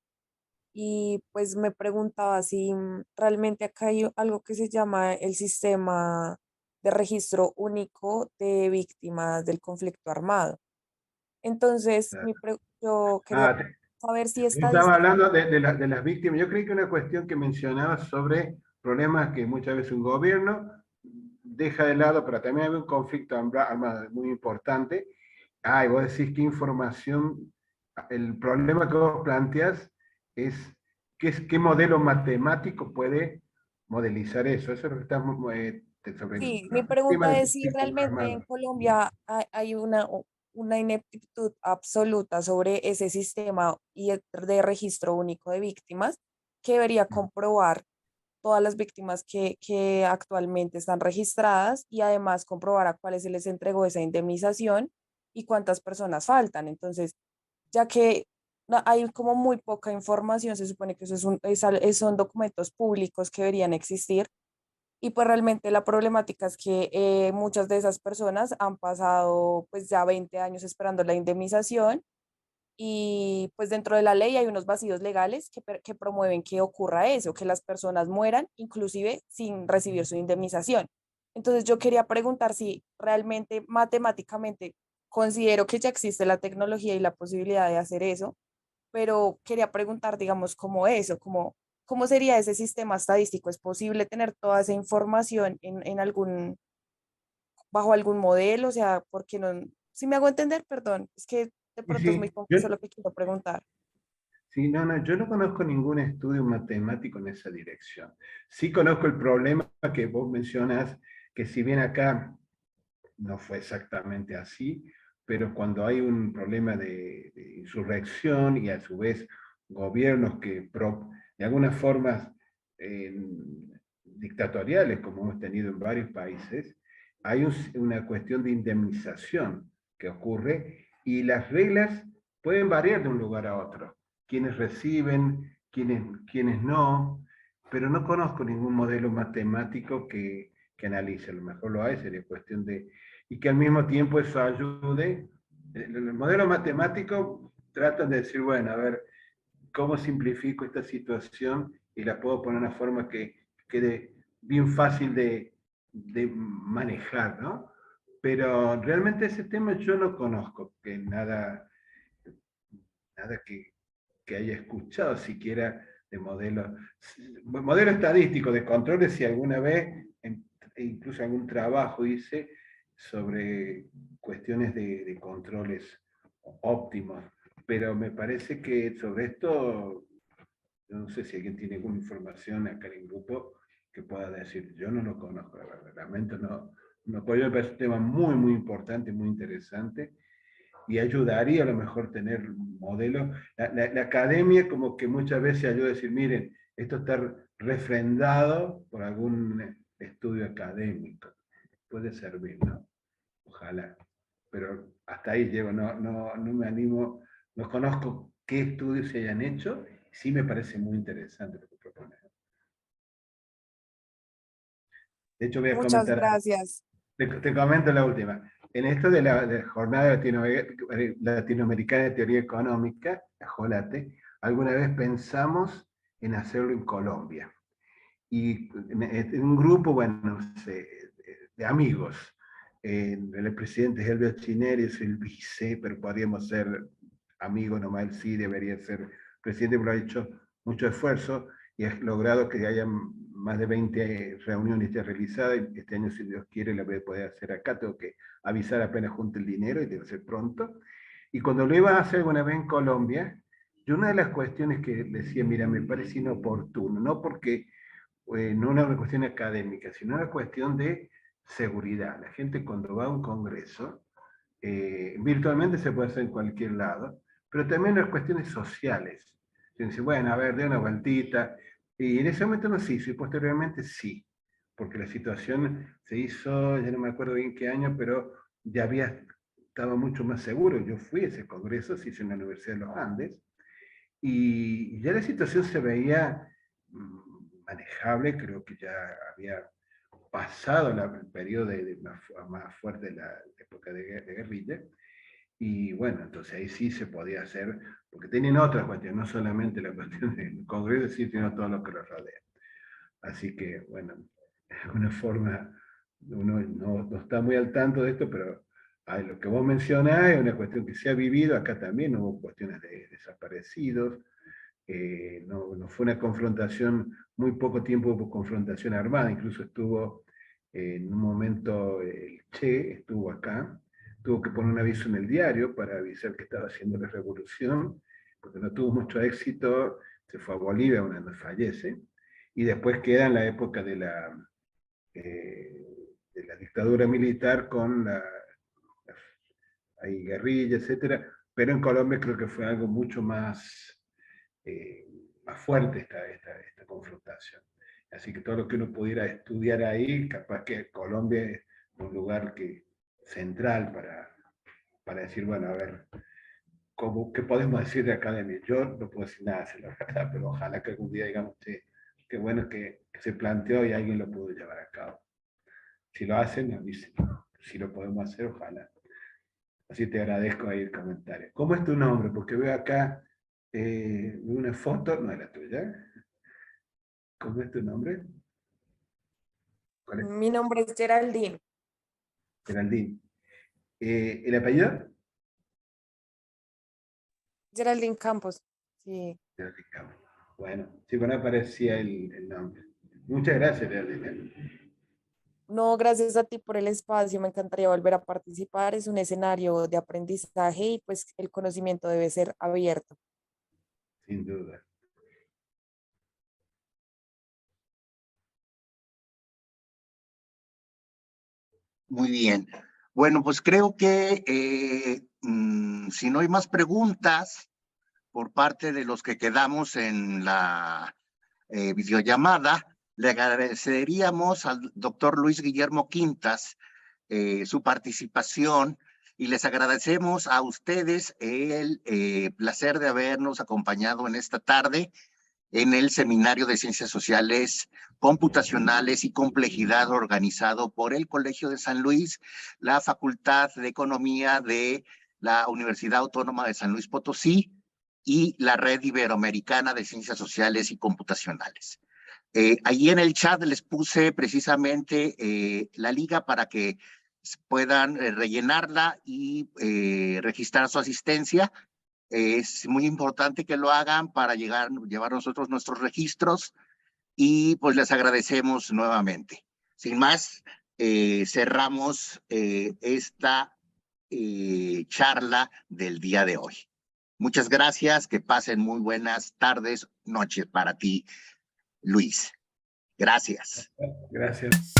y pues me preguntaba si realmente acá hay algo que se llama el sistema de registro único de víctimas del conflicto armado. Entonces, yo quería Ah, saber si estaba estadística. hablando de las víctimas. Yo creí que una cuestión que mencionabas sobre problemas que muchas veces un gobierno deja de lado, pero también hay un conflicto armado muy importante. Y vos decís qué información, el problema que vos planteas es qué modelo matemático puede modelizar eso. Eso es lo que estamos sobre Sí, mi el tema pregunta del es si conflicto realmente en armado. Colombia hay una ineptitud absoluta sobre ese sistema de registro único de víctimas que debería comprobar todas las víctimas que actualmente están registradas y además comprobar a cuáles se les entregó esa indemnización y cuántas personas faltan. Entonces, ya que hay como muy poca información, se supone que eso son documentos públicos que deberían existir y pues realmente la problemática es que muchas de esas personas han pasado pues ya 20 años esperando la indemnización y pues dentro de la ley hay unos vacíos legales que promueven que ocurra eso, que las personas mueran inclusive sin recibir su indemnización. Entonces yo quería preguntar si realmente matemáticamente considero que ya existe la tecnología y la posibilidad de hacer eso, pero quería preguntar, digamos, cómo eso, cómo sería ese sistema estadístico. ¿Es posible tener toda esa información bajo algún modelo? O sea, porque no, si me hago entender, perdón, es que de Y pronto es muy sí, yo, confuso lo que quiero preguntar. sí, no, yo no conozco ningún estudio matemático en esa dirección. Sí conozco el problema que vos mencionas, que si bien acá no fue exactamente así, pero cuando hay un problema de insurrección y a su vez gobiernos que de algunas formas dictatoriales, como hemos tenido en varios países, hay una cuestión de indemnización que ocurre y las reglas pueden variar de un lugar a otro. Quienes reciben, quienes no, pero no conozco ningún modelo matemático que analice. A lo mejor lo hay, sería cuestión de y que al mismo tiempo eso ayude. El modelo matemático tratan de decir, bueno, a ver, ¿cómo simplifico esta situación y la puedo poner de una forma que quede bien fácil de manejar, ¿no? Pero realmente ese tema yo no conozco, que nada que haya escuchado siquiera de modelo estadístico de controles, si alguna vez, incluso algún trabajo hice sobre cuestiones de controles óptimos, pero me parece que sobre esto, yo no sé si alguien tiene alguna información acá en el grupo que pueda decir, yo no lo conozco, la verdad, lamento, no, pues me parece un tema muy, muy importante, muy interesante, y ayudaría a lo mejor tener modelos. La academia como que muchas veces ayuda a decir, miren, esto está refrendado por algún estudio académico. Puede servir, ¿no? Ojalá. Pero hasta ahí llego, no me animo, no conozco qué estudios se hayan hecho, sí me parece muy interesante lo que propones. De hecho, voy a Muchas comentar. gracias. Te comento la última. En esto de la Jornada Latinoamericana de Teoría Económica, la JOLATE, alguna vez pensamos en hacerlo en Colombia. Y en un grupo, bueno, no sé, de amigos. El presidente es Elvio Chineri, es el vice, pero podríamos ser amigos nomás, él sí debería ser presidente, pero ha hecho mucho esfuerzo y ha logrado que haya más de 20 reuniones ya realizadas. Y este año, si Dios quiere, la voy a poder hacer acá. Tengo que avisar apenas junte el dinero y debe ser pronto. Y cuando lo iba a hacer alguna vez en Colombia, yo una de las cuestiones que decía, mira, me parece inoportuno, no porque no una cuestión académica, sino una cuestión de seguridad. La gente cuando va a un congreso, virtualmente se puede hacer en cualquier lado, pero también las cuestiones sociales. Dice, bueno, a ver, de una vueltita. Y en ese momento no se hizo, y posteriormente sí, porque la situación se hizo, ya no me acuerdo bien qué año, pero ya estaba mucho más seguro. Yo fui a ese congreso, se hizo en la Universidad de los Andes, y ya la situación se veía manejable, creo que ya había pasado el periodo más fuerte de la época de guerrilla, y bueno, entonces ahí sí se podía hacer, porque tenían otras cuestiones, no solamente la cuestión del Congreso, sino todo lo que lo rodea. Así que, bueno, de alguna forma uno no está muy al tanto de esto, pero lo que vos mencionás es una cuestión que se ha vivido, acá también hubo cuestiones de desaparecidos, no fue una confrontación, muy poco tiempo hubo confrontación armada, incluso estuvo en un momento el Che, estuvo acá, tuvo que poner un aviso en el diario para avisar que estaba haciendo la revolución, porque no tuvo mucho éxito, se fue a Bolivia, donde fallece, y después queda en la época de la dictadura militar con hay guerrilla, etcétera, pero en Colombia creo que fue algo mucho más, más fuerte esta confrontación. Así que todo lo que uno pudiera estudiar ahí, capaz que Colombia es un lugar central para decir, bueno, a ver, ¿qué podemos decir de academia? Yo no puedo decir nada, la verdad, pero ojalá que algún día digamos que bueno que se planteó y alguien lo pudo llevar a cabo. Si lo hacen, avisen. Si lo podemos hacer, ojalá. Así te agradezco ahí el comentario. ¿Cómo es tu nombre? Porque veo acá una foto, no es la tuya. ¿Cómo es tu nombre? ¿Cuál es? Mi nombre es Geraldine. Geraldine. ¿El apellido? Geraldine Campos. Sí. Geraldine Campos. Bueno, sí, bueno, aparecía el nombre. Muchas gracias, Geraldine. No, gracias a ti por el espacio. Me encantaría volver a participar. Es un escenario de aprendizaje y pues el conocimiento debe ser abierto. Sin duda. Muy bien. Bueno, pues creo que si no hay más preguntas por parte de los que quedamos en la videollamada, le agradeceríamos al doctor Luis Guillermo Quintas su participación y les agradecemos a ustedes el placer de habernos acompañado en esta tarde en el Seminario de Ciencias Sociales Computacionales y Complejidad organizado por el Colegio de San Luis, la Facultad de Economía de la Universidad Autónoma de San Luis Potosí y la Red Iberoamericana de Ciencias Sociales y Computacionales. Allí en el chat les puse precisamente la liga para que puedan rellenarla y registrar su asistencia. Es muy importante que lo hagan para llevar nosotros nuestros registros y pues les agradecemos nuevamente. Sin más, cerramos esta charla del día de hoy. Muchas gracias, que pasen muy buenas tardes, noches para ti, Luis. Gracias. Gracias.